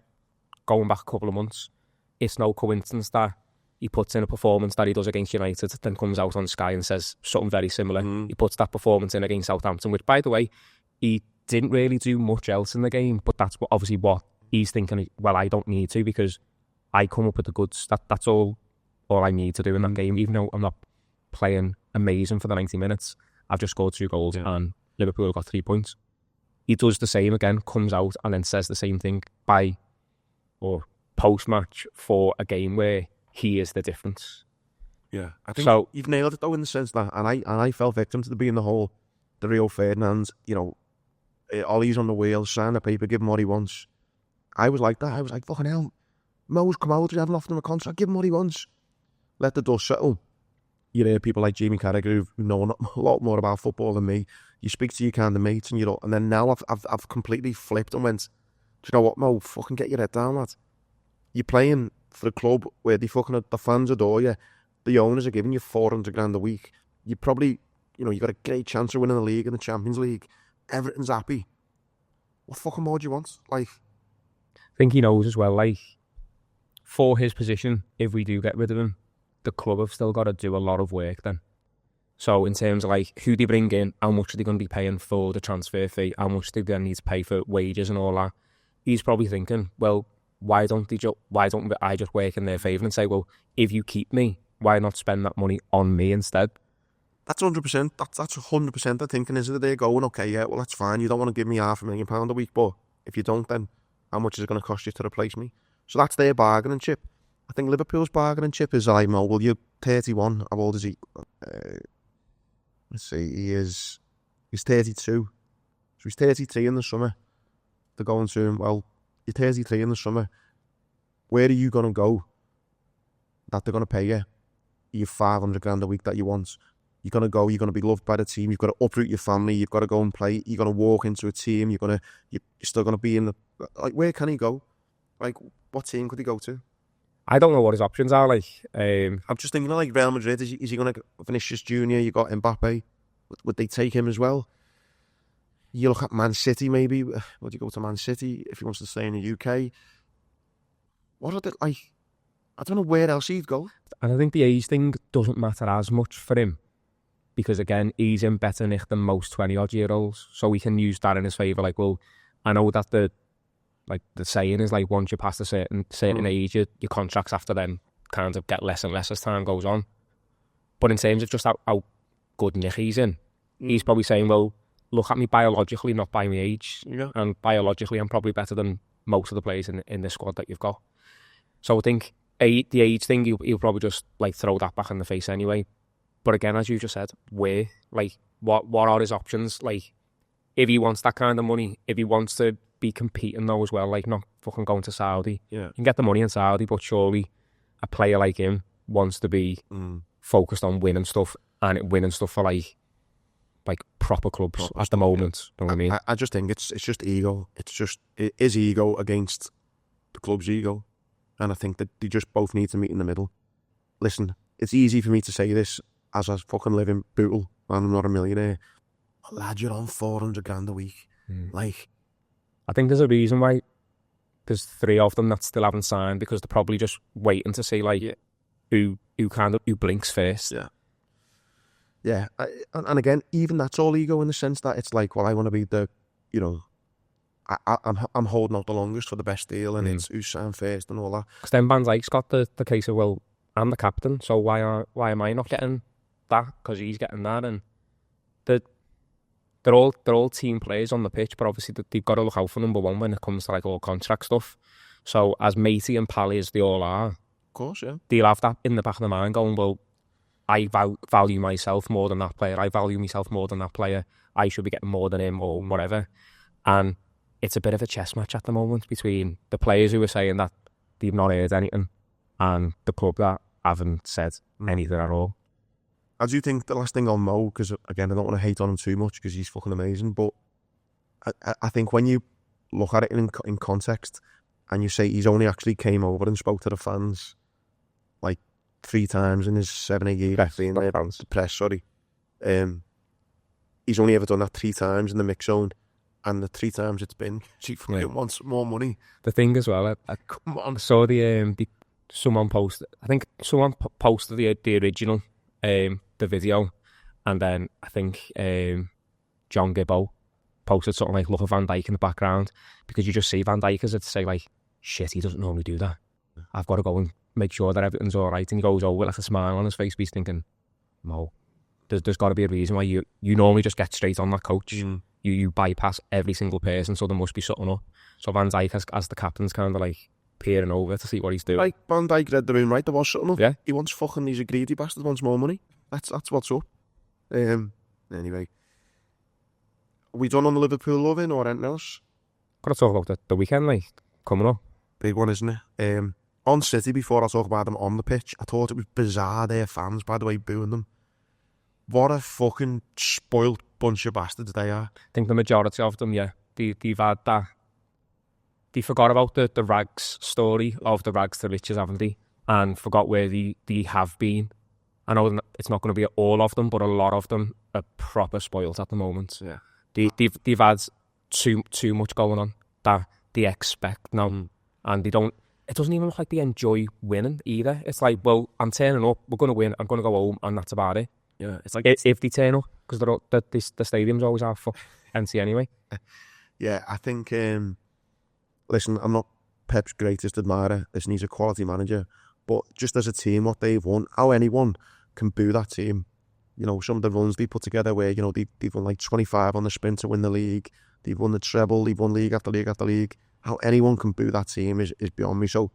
going back a couple of months, it's no coincidence that he puts in a performance that he does against United, then comes out on Sky and says something very similar. He puts that performance in against Southampton, which, by the way, he didn't really do much else in the game, but that's obviously what he's thinking, well, I don't need to because I come up with the goods. That's all I need to do in that game, even though I'm not playing amazing for the 90 minutes. I've just scored 2 goals and Liverpool got 3 points. He does the same again, comes out and then says the same thing post-match for a game where he is the difference. Yeah, I think so, you've nailed it though in the sense that, and I fell victim to being the Rio Ferdinand, Ollie's on the wheel, sign the paper, give him what he wants. I was like that. I was like, fucking hell, Mo's come out, you haven't offered him a contract, give him what he wants. Let the dust settle. You hear people like Jamie Carragher who know a lot more about football than me. You speak to your kind of mates and then now I've completely flipped and went, do you know what, Mo, fucking get your head down, lad. You're playing for a club where the fans adore you. The owners are giving you 400 grand a week. You probably, you've got a great chance of winning the league and the Champions League. Everton's happy. What fucking more do you want? Like, I think he knows as well, like, for his position, if we do get rid of him, the club have still got to do a lot of work then. So in terms of like who they bring in, how much are they going to be paying for the transfer fee, how much do they need to pay for wages and all that, he's probably thinking, well, why don't I just work in their favour and say, well, if you keep me, why not spend that money on me instead? That's 100%. That's 100% the thinking, isn't it? They're going, okay, yeah, well, that's fine. You don't want to give me £500,000 a week, but if you don't, then how much is it going to cost you to replace me? So that's their bargaining chip. I think Liverpool's bargaining chip is like, well, you're 31. How old is he? Let's see, he's 32. So he's 33 in the summer. They're going to him, well, you're 33 in the summer. Where are you going to go that they're going to pay you your 500 grand a week that you want? You're going to go, you're going to be loved by the team, you've got to uproot your family, you've got to go and play, you're going to walk into a team, you're still going to be in the... Like, where can he go? Like, what team could he go to? I don't know what his options are, like... I'm just thinking, like, Real Madrid, is he going to... Vinicius Junior, you got Mbappe, would they take him as well? You look at Man City, maybe. Would you go to Man City if he wants to stay in the UK? What are they, like... I don't know where else he'd go. And I think the age thing doesn't matter as much for him. Because, again, he's in better nick than most 20-odd-year-olds. So we can use that in his favour. Like, well, I know that the saying is, like, once you pass a certain age, your contracts after then kind of get less and less as time goes on. But in terms of just how good nick he's in, he's probably saying, well, look at me biologically, not by my age. Yeah. And biologically, I'm probably better than most of the players in the squad that you've got. So I think the age thing, he'll probably just, like, throw that back in the face anyway. But again, as you just said, where? Like, what are his options? Like, if he wants that kind of money, if he wants to be competing though as well, like not fucking going to Saudi. Yeah. You can get the money in Saudi, but surely a player like him wants to be focused on winning stuff, and winning stuff for like like proper clubs at the moment. Know what I mean? I just think it's just ego. It is ego against the club's ego, and I think that they just both need to meet in the middle. Listen, it's easy for me to say this as I fucking live in Bootle and I'm not a millionaire. Lad, you're on 400 grand a week. Like, I think there's a reason why there's 3 of them that still haven't signed, because they're probably just waiting to see like who blinks first. Yeah. And again, even that's all ego in the sense that it's like, well, I want to be the, you know, I'm holding out the longest for the best deal, and it's who signed first and all that. Because then Van Dijk's got the case of, well, I'm the captain, so why am I not getting that? Because he's getting that, and they're all team players on the pitch, but obviously they've got to look out for number one when it comes to like all contract stuff. So as matey and pally as they all are, of course, yeah, they'll have that in the back of their mind going, well, I value myself more than that player. I value myself more than that player. I should be getting more than him or whatever. And it's a bit of a chess match at the moment between the players who are saying that they've not heard anything and the club that haven't said anything at all. I do think the last thing on Mo, because again, I don't want to hate on him too much because he's fucking amazing, but I think when you look at it in context and you say he's only actually came over and spoke to the fans like 3 times in his 7-8 years being there, the press, sorry. He's only ever done that 3 times in the mix zone, and the 3 times it's been, she fucking wants more money. The thing as well, come on. I saw someone posted, I think someone posted the original, the video, and then I think John Gibbo posted something like, look at Van Dijk in the background, because you just see Van Dijk as it to say like, shit, he doesn't normally do that. I've got to go and make sure that everything's all right, and he goes over with like a smile on his face, but he's thinking, Mo, there's got to be a reason why you normally just get straight on that coach. You bypass every single person, so there must be something up. So Van Dijk as the captain's kind of like peering over to see what he's doing. Like Van Dijk read the room right, there was something up. Yeah. He wants fucking, he's a greedy bastard, wants more money. That's what's up. Anyway, are we done on the Liverpool loving or anything else? Got to talk about the weekend, like, coming up. Big one, isn't it? On City, before I talk about them on the pitch, I thought it was bizarre their fans, by the way, booing them. What a fucking spoilt bunch of bastards they are. I think the majority of them, yeah, they've had that. They forgot about the rags story of the rags to riches, haven't they? And forgot where they have been. I know it's not going to be all of them, but a lot of them are proper spoilt at the moment. Yeah, they've had too much going on that they expect now, and they don't. It doesn't even look like they enjoy winning either. It's like, well, I'm turning up, we're going to win, I'm going to go home, and that's about it. Yeah, it's like if they turn up, because the stadium's always half full empty anyway. Yeah, I think. Listen, I'm not Pep's greatest admirer. Listen, he's a quality manager, but just as a team, what they've won, how anyone can boo that team. You know, some of the runs they put together where, you know, they've won like 25 on the sprint to win the league. They've won the treble. They've won league after league after league. How anyone can boo that team is beyond me. So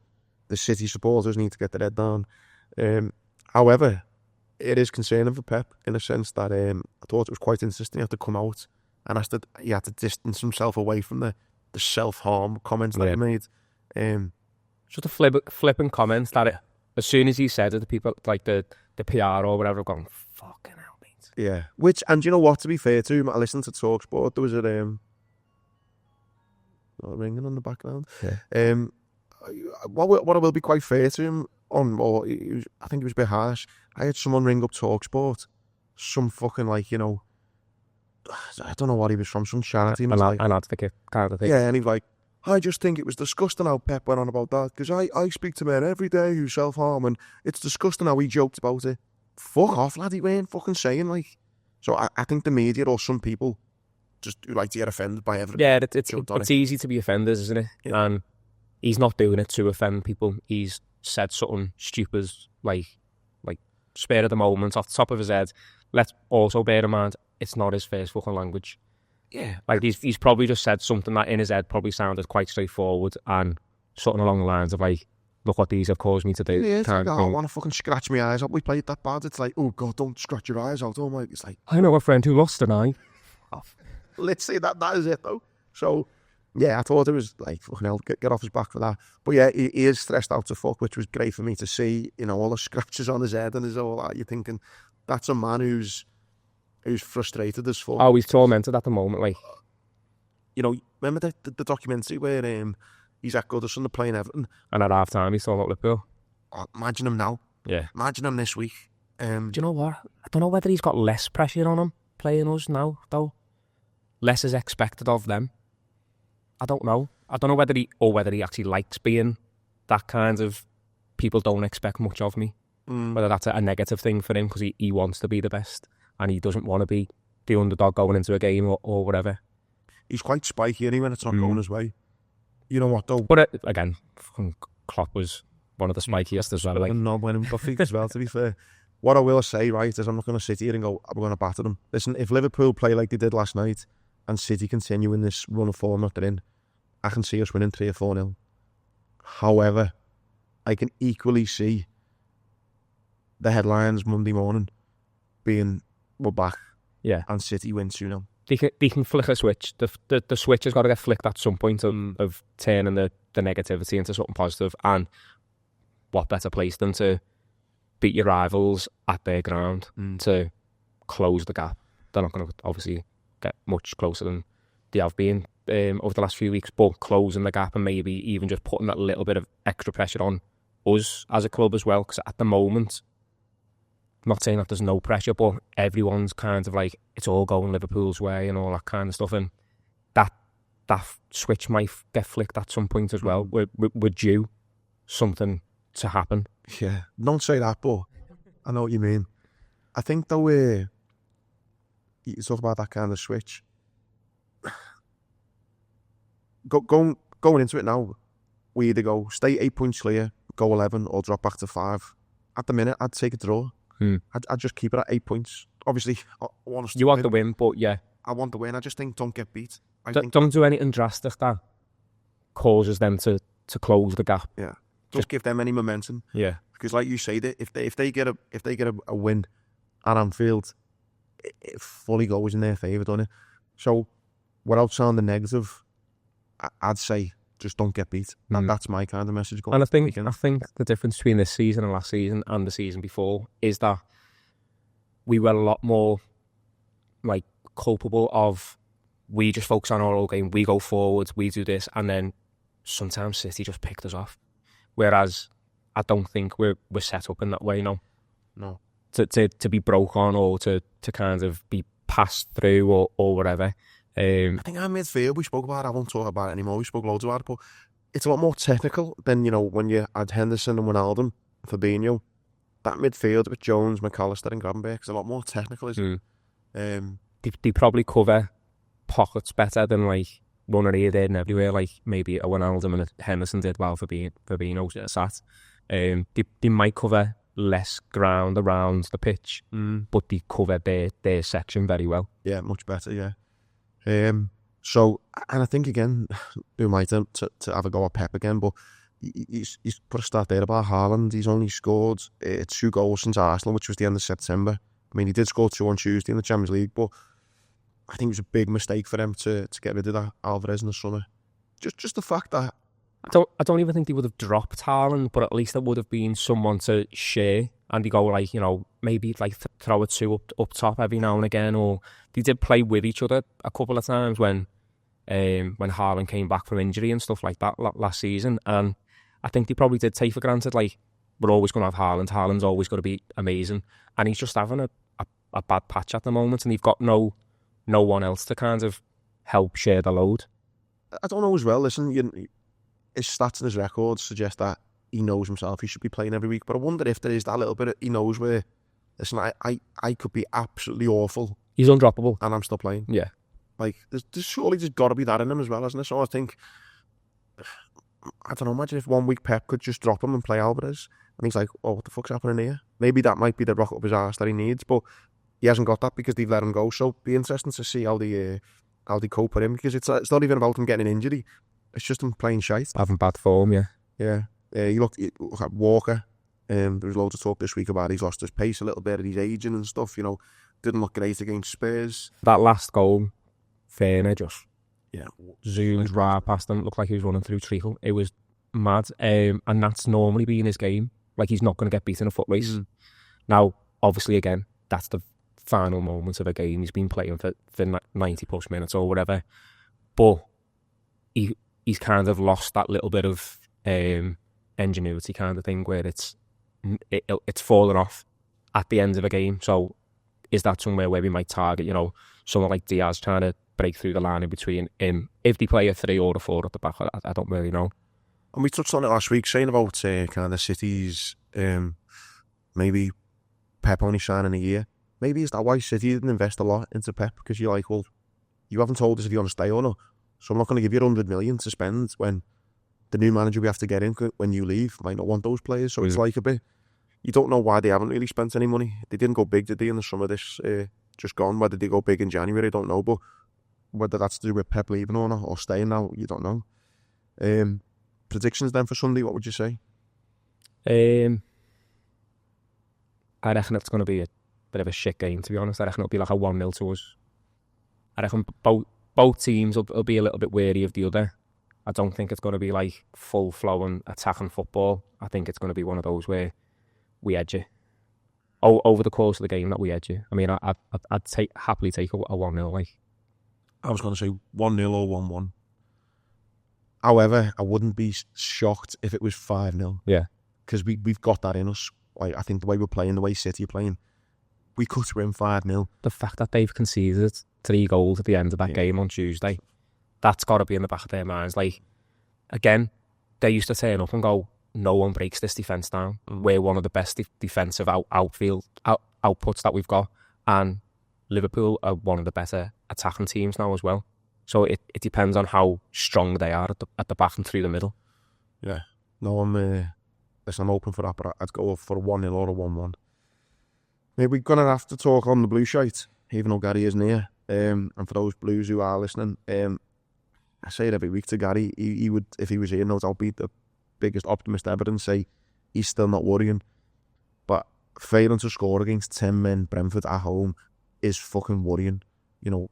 the City supporters need to get their head down. However, it is concerning for Pep in a sense that I thought it was quite interesting. He had to come out and he had to distance himself away from the self-harm comments that he made. Just a flipping comments that as soon as he said it, the people, like the PR or whatever, have gone, fucking hell, mate. Yeah. Which, and you know what, to be fair to him, I listened to TalkSport, there was a ringing on the background. Yeah. What I will be quite fair to him on, or I think it was a bit harsh, I had someone ring up TalkSport, some fucking like, you know, I don't know what he was from, some charity. An advocate kind of thing. Yeah, and he's like, I just think it was disgusting how Pep went on about that, because I speak to men every day who self-harm, and it's disgusting how he joked about it. Fuck off, lad, he weren't fucking saying, like... So I think the media, or some people, just who like to get offended by everything. Yeah, it's easy to be offended, isn't it? Yeah. And he's not doing it to offend people. He's said something stupid, like spare of the moment, off the top of his head. Let's also bear in mind, it's not his first fucking language. Yeah. Like, he's probably just said something that in his head probably sounded quite straightforward and something along the lines of like, look what these have caused me to do. Yeah, it's like, I want to fucking scratch my eyes out. We played that bad. It's like, oh God, don't scratch your eyes out. Oh my, it's like... I know a friend who lost an eye. Let's say that is it though. So, yeah, I thought it was like, fucking hell, get off his back for that. But yeah, he is stressed out to fuck, which was great for me to see, you know, all the scratches on his head and his all that. You're thinking, that's a man who's who's frustrated as fuck. Oh, he's tormented at the moment. Like, you know, remember the documentary where he's at Goodison, they're playing Everton, and at half time he's talking about Liverpool. Oh, imagine him now. Yeah. Imagine him this week. Do you know what? I don't know whether he's got less pressure on him playing us now, though. Less is expected of them. I don't know. I don't know whether he actually likes being that kind of people don't expect much of me. Whether that's a negative thing for him because he wants to be the best and he doesn't want to be the underdog going into a game or whatever. He's quite spiky anyway when it's not going his way. You know what though? But again, Klopp was one of the spikiest as well. Like, not winning Buffy as well, to be fair. What I will say, right, is I'm not going to sit here and go, we're going to batter them. Listen, if Liverpool play like they did last night and City continue in this run of form that they're in, I can see us winning 3 or 4-0. However, I can equally see the headlines Monday morning being, we're back. Yeah. And City win 2-0. They can flick a switch. The switch has got to get flicked at some point of turning the negativity into something positive. And what better place than to beat your rivals at their ground to close the gap. They're not going to obviously get much closer than they have been over the last few weeks, but closing the gap and maybe even just putting that little bit of extra pressure on us as a club as well, because at the moment, I'm not saying that there's no pressure, but everyone's kind of like, it's all going Liverpool's way and all that kind of stuff, and that switch might get flicked at some point as well. We're due something to happen. Yeah, don't say that, but I know what you mean. I think though, you talk about that kind of switch. Going into it now, we either go stay 8 points clear, go 11, or drop back to 5. At the minute, I'd take a draw. I'd just keep it at 8 points. Obviously, I want us to want the win, but yeah. I want the win. I just think don't get beat. Don't do anything drastic that causes them to close the gap. Yeah. Just give them any momentum. Yeah. Because like you say, if they get a win at Anfield, it fully goes in their favour, doesn't it? So without sounding negative, I'd say just don't get beat. That's my kind of message going. And I think the difference between this season and last season and the season before is that we were a lot more like culpable of, we just focus on our own game, we go forwards, we do this, and then sometimes City just picked us off. Whereas I don't think we're set up in that way, no. To be broke on or to kind of be passed through or whatever. I think our midfield, we spoke about it, I won't talk about it anymore, we spoke loads about it, but it's a lot more technical than, when you had Henderson and Wijnaldum, Fabinho. That midfield with Jones, McAllister and Gravenberch is a lot more technical, isn't it? They probably cover pockets better than like running here, there and everywhere, like maybe a Wijnaldum and a Henderson did while Fabinho sat. They might cover less ground around the pitch, but they cover their section very well. Yeah, much better, yeah. So, and I think again, we might to have a go at Pep again, but he's put a stat there about Haaland. He's only scored 2 goals since Arsenal, which was the end of September. I mean, he did score 2 on Tuesday in the Champions League, but I think it was a big mistake for them to get rid of that Alvarez in the summer. Just the fact that I don't even think they would have dropped Haaland, but at least there would have been someone to share, and they go like, maybe like throw a 2 up top every now and again, or they did play with each other a couple of times when Haaland came back from injury and stuff like that last season, and I think they probably did take for granted, like, we're always going to have Haaland. Haaland's always going to be amazing, and he's just having a bad patch at the moment, and they've got no one else to kind of help share the load. I don't know as well. Listen, his stats and his records suggest that he knows himself he should be playing every week, but I wonder if there is that little bit of, he knows where, listen, I could be absolutely awful. He's undroppable. And I'm still playing. Yeah. Like, there's surely just got to be that in him as well, hasn't there? So I think, I don't know, imagine if 1 week Pep could just drop him and play Alvarez, and he's like, oh, what the fuck's happening here? Maybe that might be the rocket up his arse that he needs, but he hasn't got that because they've let him go. So it'd be interesting to see how they cope with him, because it's not even about him getting an injury. It's just him playing shite. Having bad form, yeah. Yeah. You look at Walker. There was loads of talk this week about he's lost his pace a little bit, he's aging and stuff, Didn't look great against Spurs. That last goal, Werner just zoomed right past him. Looked like he was running through treacle. It was mad. And that's normally been his game. Like, he's not going to get beat in a foot race. Now, obviously, again, that's the final moments of a game. He's been playing for 90 plus minutes or whatever, but he's kind of lost that little bit of ingenuity kind of thing where it's fallen off at the end of a game. So is that somewhere where we might target, you know, someone like Diaz trying to break through the line in between him? If they play a 3 or a 4 at the back, I don't really know. And we touched on it last week, saying about kind of City's maybe Pep only signing a year. Maybe is that why City didn't invest a lot into Pep? Because you're like, well, you haven't told us if you want to stay or not, so I'm not going to give you 100 million to spend when the new manager we have to get in when you leave might not want those players. So it's like a bit, you don't know why they haven't really spent any money. They didn't go big, did they, in the summer this just gone? Whether they go big in January, I don't know, but whether that's to do with Pep leaving or not, or staying now, you don't know. Predictions then for Sunday, what would you say? I reckon it's going to be a bit of a shit game, to be honest. I reckon it'll be like a 1-0 to us. I reckon both teams will be a little bit wary of the other. I don't think it's going to be like full-flowing attacking football. I think it's going to be one of those where we edge you. Over the course of the game, that we edge you. I mean, I'd happily take a 1-0. Like, I was going to say 1-0 or 1-1. However, I wouldn't be shocked if it was 5-0. Yeah. Because we've got that in us. Like, I think the way we're playing, the way City are playing, we could win 5-0. The fact that they've conceded 3 goals at the end of that game on Tuesday, that's got to be in the back of their minds. Like, again, they used to turn up and go, no one breaks this defence down. We're one of the best defensive outfield outputs that we've got. And Liverpool are one of the better attacking teams now as well. So it depends on how strong they are at the back and through the middle. Yeah. No, I'm open for that, but I'd go for a 1-0 or a 1-1. Maybe we're going to have to talk on the blue shite, even though Gary isn't here. And for those Blues who are listening, I say it every week to Gary, he would, if he was here, no doubt be the biggest optimist ever and say he's still not worrying. But failing to score against 10 men Brentford at home is fucking worrying. You know,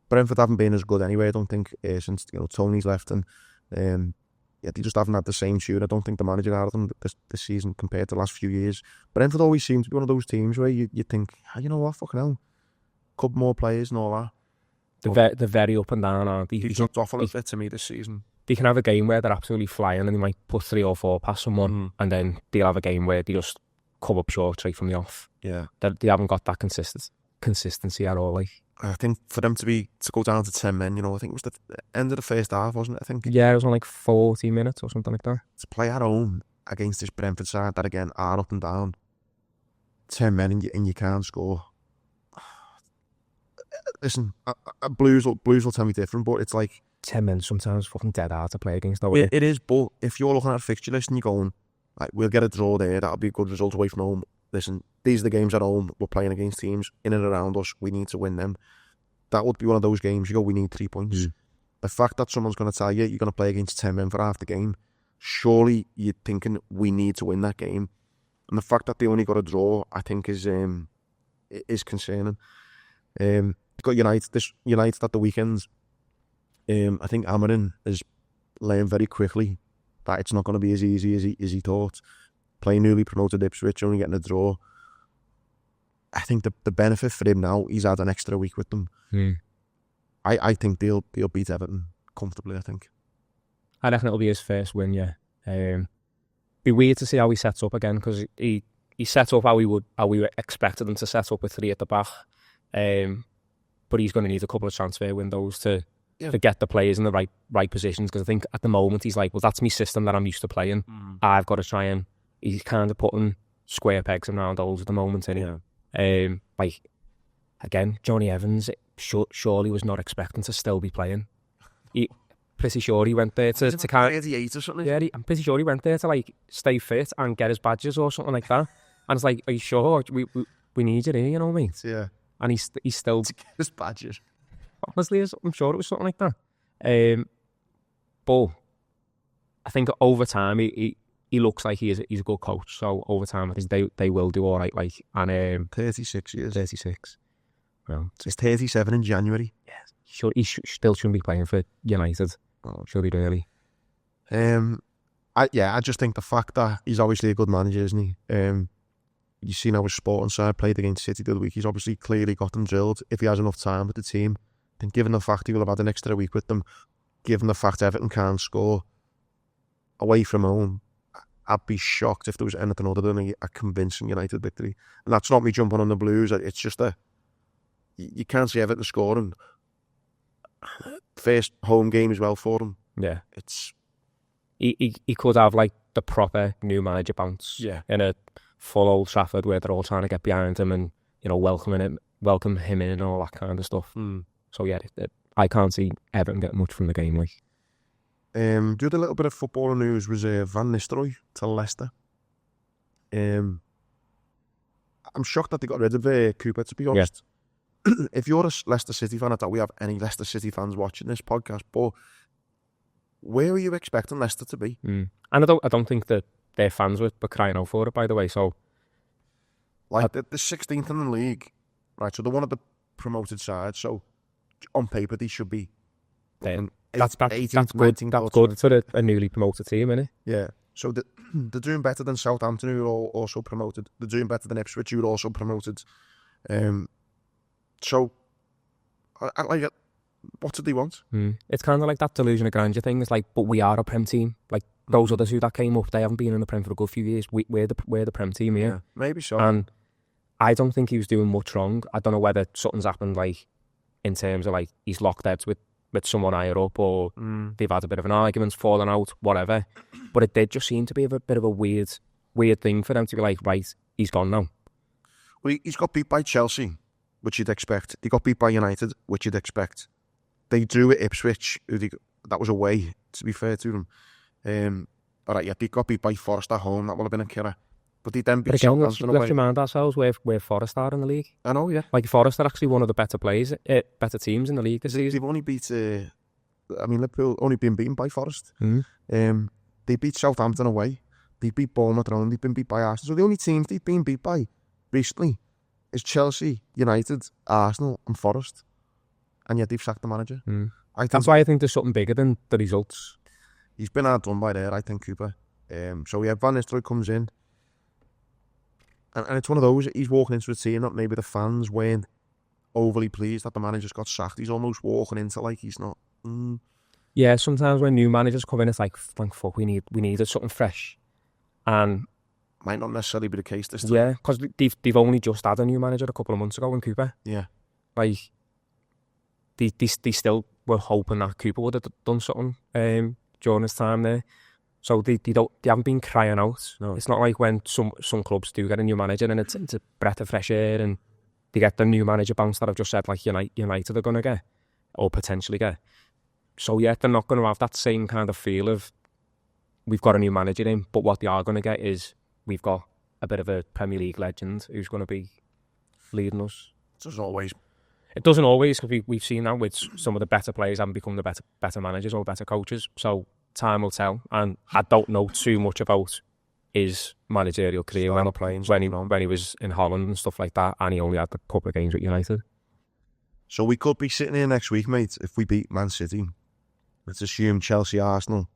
Brentford haven't been as good anyway, I don't think, since, you know, Tony's left, and they just haven't had the same tune. I don't think the manager out of them this season compared to the last few years. Brentford always seems to be one of those teams where you think, you know what, fucking hell, couple more players and all that. They're very up and down, aren't they? He's jumped off a little bit to me this season. They can have a game where they're absolutely flying and they might put 3 or 4 past someone, and then they'll have a game where they just come up short straight from the off. Yeah, they haven't got that consistency at all. Like, I think for them to go down to 10 men, you know, I think it was the end of the first half, wasn't it? I think. Yeah, it was on like 40 minutes or something like that. To play at home against this Brentford side that again are up and down, 10 men and you can't score. Listen, Blues will tell me different, but it's like 10 men sometimes fucking dead hard to play against. Though, it is, but if you're looking at a fixture list and you're going, like, we'll get a draw there, that'll be a good result away from home. Listen, these are the games at home. We're playing against teams in and around us. We need to win them. That would be one of those games. You go, we need 3 points. The fact that someone's going to tell you you're going to play against 10 men for half the game, surely you're thinking we need to win that game. And the fact that they only got a draw, I think, is concerning. Got United at the weekend. I think Amarin has learned very quickly that it's not going to be as easy as he thought. Playing newly promoted Ipswich, only getting a draw. I think the benefit for him now, he's had an extra week with them. I think they'll beat Everton comfortably, I think. I reckon it'll be his first win, yeah. Be weird to see how he sets up again, because he set up how we expected him to set up with 3 at the back. But he's going to need a couple of transfer windows to get the players in the right positions, because I think at the moment he's like, well, that's my system that I'm used to playing. I've got to try and... He's kind of putting square pegs in round holes at the moment, isn't he? Like, again, Johnny Evans surely was not expecting to still be playing. Pretty sure he went there to kind of... 38 or something? Yeah, I'm pretty sure he went there to, like, stay fit and get his badges or something like that. And it's like, are you sure? We need you here, you know, mate? Yeah. And he's still... To get his badges. Honestly, I'm sure it was something like that. But I think over time, he looks like he's a good coach. So over time, I think they will do all right. Like, and 36 years. 36. Well, it's 37 in January. Yeah, he still shouldn't be playing for United. Should he really? I just think the fact that he's obviously a good manager, isn't he? you've seen how his sporting side played against City the other week. He's obviously clearly got them drilled. If he has enough time with the team, then given the fact he will have had an extra week with them, given the fact Everton can't score away from home, I'd be shocked if there was anything other than a convincing United victory. And that's not me jumping on the Blues. It's just you can't see Everton scoring. First home game as well for them. Yeah. It's... He could have like the proper new manager bounce in a full Old Trafford where they're all trying to get behind him and, you know, welcome him in and all that kind of stuff. So yeah, I can't see Everton getting much from the game. Like, the other little bit of football news was Van Nistelrooy to Leicester. I'm shocked that they got rid of Cooper, to be honest. If you're a Leicester City fan, I doubt we have any Leicester City fans watching this podcast, but where are you expecting Leicester to be? And I don't think that their fans were crying out for it, by the way. So, like the 16th in the league, right? So they're one of the promoted sides. So on paper, they should be. That's good. That's good for a newly promoted team, isn't it? Yeah. So they're doing better than Southampton, who are also promoted. They're doing better than Ipswich, who are also promoted. So, I like it. What did they want? It's kind of like that delusion of grandeur thing. It's like, but we are a Prem team. Like those others who that came up, they haven't been in the Prem for a good few years. We're the Prem team here. Yeah, maybe so. And I don't think he was doing much wrong. I don't know whether something's happened, like in terms of like he's locked heads with someone higher up, or they've had a bit of an argument, fallen out, whatever. But it did just seem to be a bit of a weird thing for them to be like, right, he's gone now. Well, he's got beat by Chelsea, which you'd expect. He got beat by United, which you'd expect. They drew at Ipswich. That was away, to be fair to them. All right, yeah, they got beat by Forest at home. That would have been a killer. But they then beat Southampton away. Let's remind ourselves where Forest are in the league. I know, yeah. Like Forest are actually one of the better teams in the league this season. They've only beat, Liverpool only been beaten by Forest. They beat Southampton away. They beat Bournemouth at home. They've been beat by Arsenal. So the only teams they've been beat by recently is Chelsea, United, Arsenal and Forest. And yet they've sacked the manager. That's why I think there's something bigger than the results. He's been hard done by there, I think, Cooper. So yeah, Van Nistelrooy comes in. And it's one of those, he's walking into a team that maybe the fans weren't overly pleased that the manager's got sacked. He's almost walking into like he's not. Yeah, sometimes when new managers come in, it's like, thank fuck, we needed something fresh. And might not necessarily be the case this time. Yeah, because they've only just had a new manager a couple of months ago in Cooper. Yeah. Like, they still were hoping that Cooper would have done something during his time there. So they haven't been crying out. No. It's not like when some clubs do get a new manager and it's a breath of fresh air and they get the new manager bounce that I've just said, like United are going to get, or potentially get. So yeah, they're not going to have that same kind of feel of we've got a new manager in, but what they are going to get is we've got a bit of a Premier League legend who's going to be leading us. It doesn't always, because we've seen that with some of the better players haven't become the better managers or better coaches. So time will tell, and I don't know too much about his managerial career when he was in Holland and stuff like that, and he only had a couple of games with United. So we could be sitting here next week, mate, if we beat Man City. Let's assume Chelsea, Arsenal,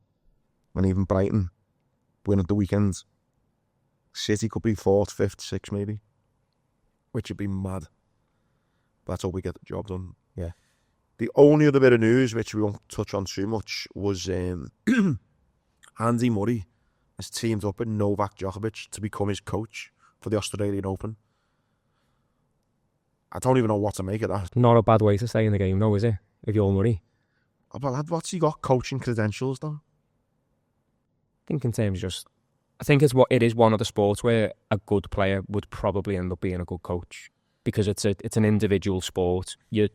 and even Brighton win at the weekend. City could be 4th, 5th, 6th maybe, which would be mad. But that's how we get the job done. Yeah. The only other bit of news, which we won't touch on too much, was Andy Murray has teamed up with Novak Djokovic to become his coach for the Australian Open. I don't even know what to make of that. Not a bad way to stay in the game, though, is it? If you're Murray. Well, what's he got coaching credentials, though? I think in terms of it is one of the sports where a good player would probably end up being a good coach, because it's an individual sport. You're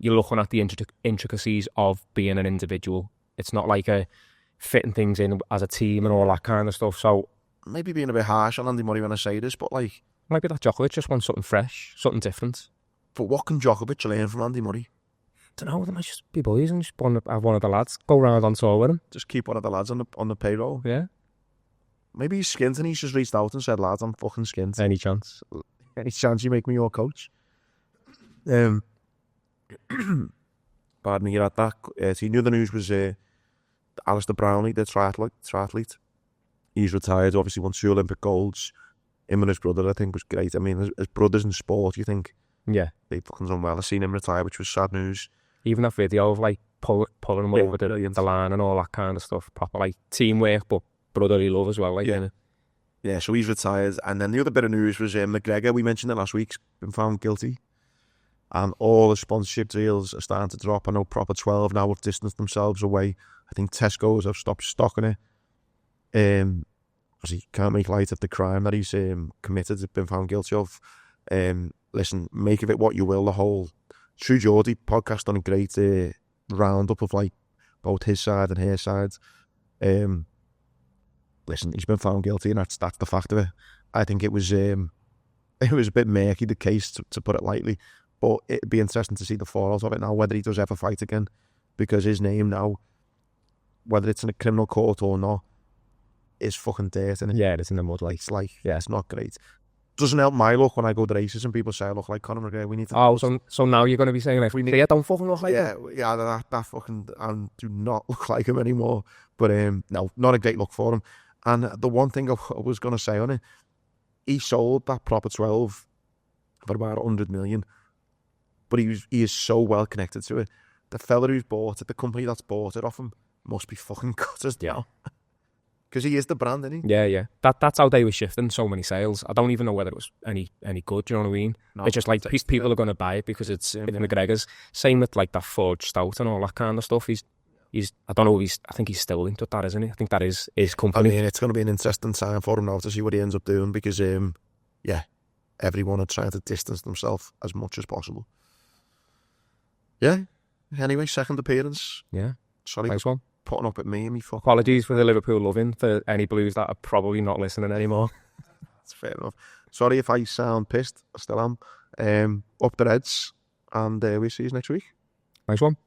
looking at the intricacies of being an individual. It's not like fitting things in as a team and all that kind of stuff. So maybe being a bit harsh on Andy Murray when I say this, but like, maybe that Djokovic just wants something fresh, something different. But what can Djokovic learn from Andy Murray? I don't know. They might just be boys and just have one of the lads go round on tour with him. Just keep one of the lads on the payroll. Yeah. Maybe he's skint and he's just reached out and said, lads, I'm fucking skint. Any chance you make me your coach? Pardon me, you're at that. So you knew the news was Alistair Brownlee, the triathlete. He's retired, obviously won 2 Olympic golds. him and his brother, I think, was great. I mean, his brothers in sport, you think Yeah. they fucking done well. I seen him retire, which was sad news. Even that video of like pulling him over the line and all that kind of stuff. Proper like teamwork, but brotherly love as well. Like, yeah. So he's retired, and then the other bit of news was McGregor. We mentioned it last week. Been found guilty, and all the sponsorship deals are starting to drop. I know Proper 12 now have distanced themselves away. I think Tesco's have stopped stocking it. Because he can't make light of the crime that he's committed, been found guilty of. Listen, make of it what you will. The whole True Geordie podcast done a great roundup of like both his side and her side. Listen, he's been found guilty, and that's the fact of it. I think it was a bit murky, the case, to put it lightly, but it'd be interesting to see the fallout of it now, whether he does ever fight again, because his name now, whether it's in a criminal court or not, is fucking dirt, isn't it? Yeah, it's in the mud. Like, it's like, yeah, it's not great. Doesn't help my look when I go to races and people say I look like Conor McGregor. We need to. Oh, so now you're going to be saying like, yeah, don't fucking look like that. Yeah, that fucking, I do not look like him anymore. But no, not a great look for him. And the one thing I was going to say on it, he sold that Proper 12 for about 100 million, but he is so well connected to it. The fella who's bought it, the company that's bought it off him, must be fucking gutters now. Because he is the brand, isn't he? Yeah. That's how they were shifting so many sales. I don't even know whether it was any good, do you know what I mean? No, it's just like people are going to buy it because it's McGregor's. Same with like that forged stout and all that kind of stuff. He's I don't know, I think he's still linked with that, isn't he? I think that is his company. I mean, it's going to be an interesting time for him now to see what he ends up doing because, everyone are trying to distance themselves as much as possible. Yeah. Anyway, second appearance. Yeah. Sorry. Nice one. Putting up at me and me fuck. Apologies for the Liverpool loving, for any Blues that are probably not listening anymore. That's fair enough. Sorry if I sound pissed. I still am. Up the Reds, and we'll see you next week. Nice one.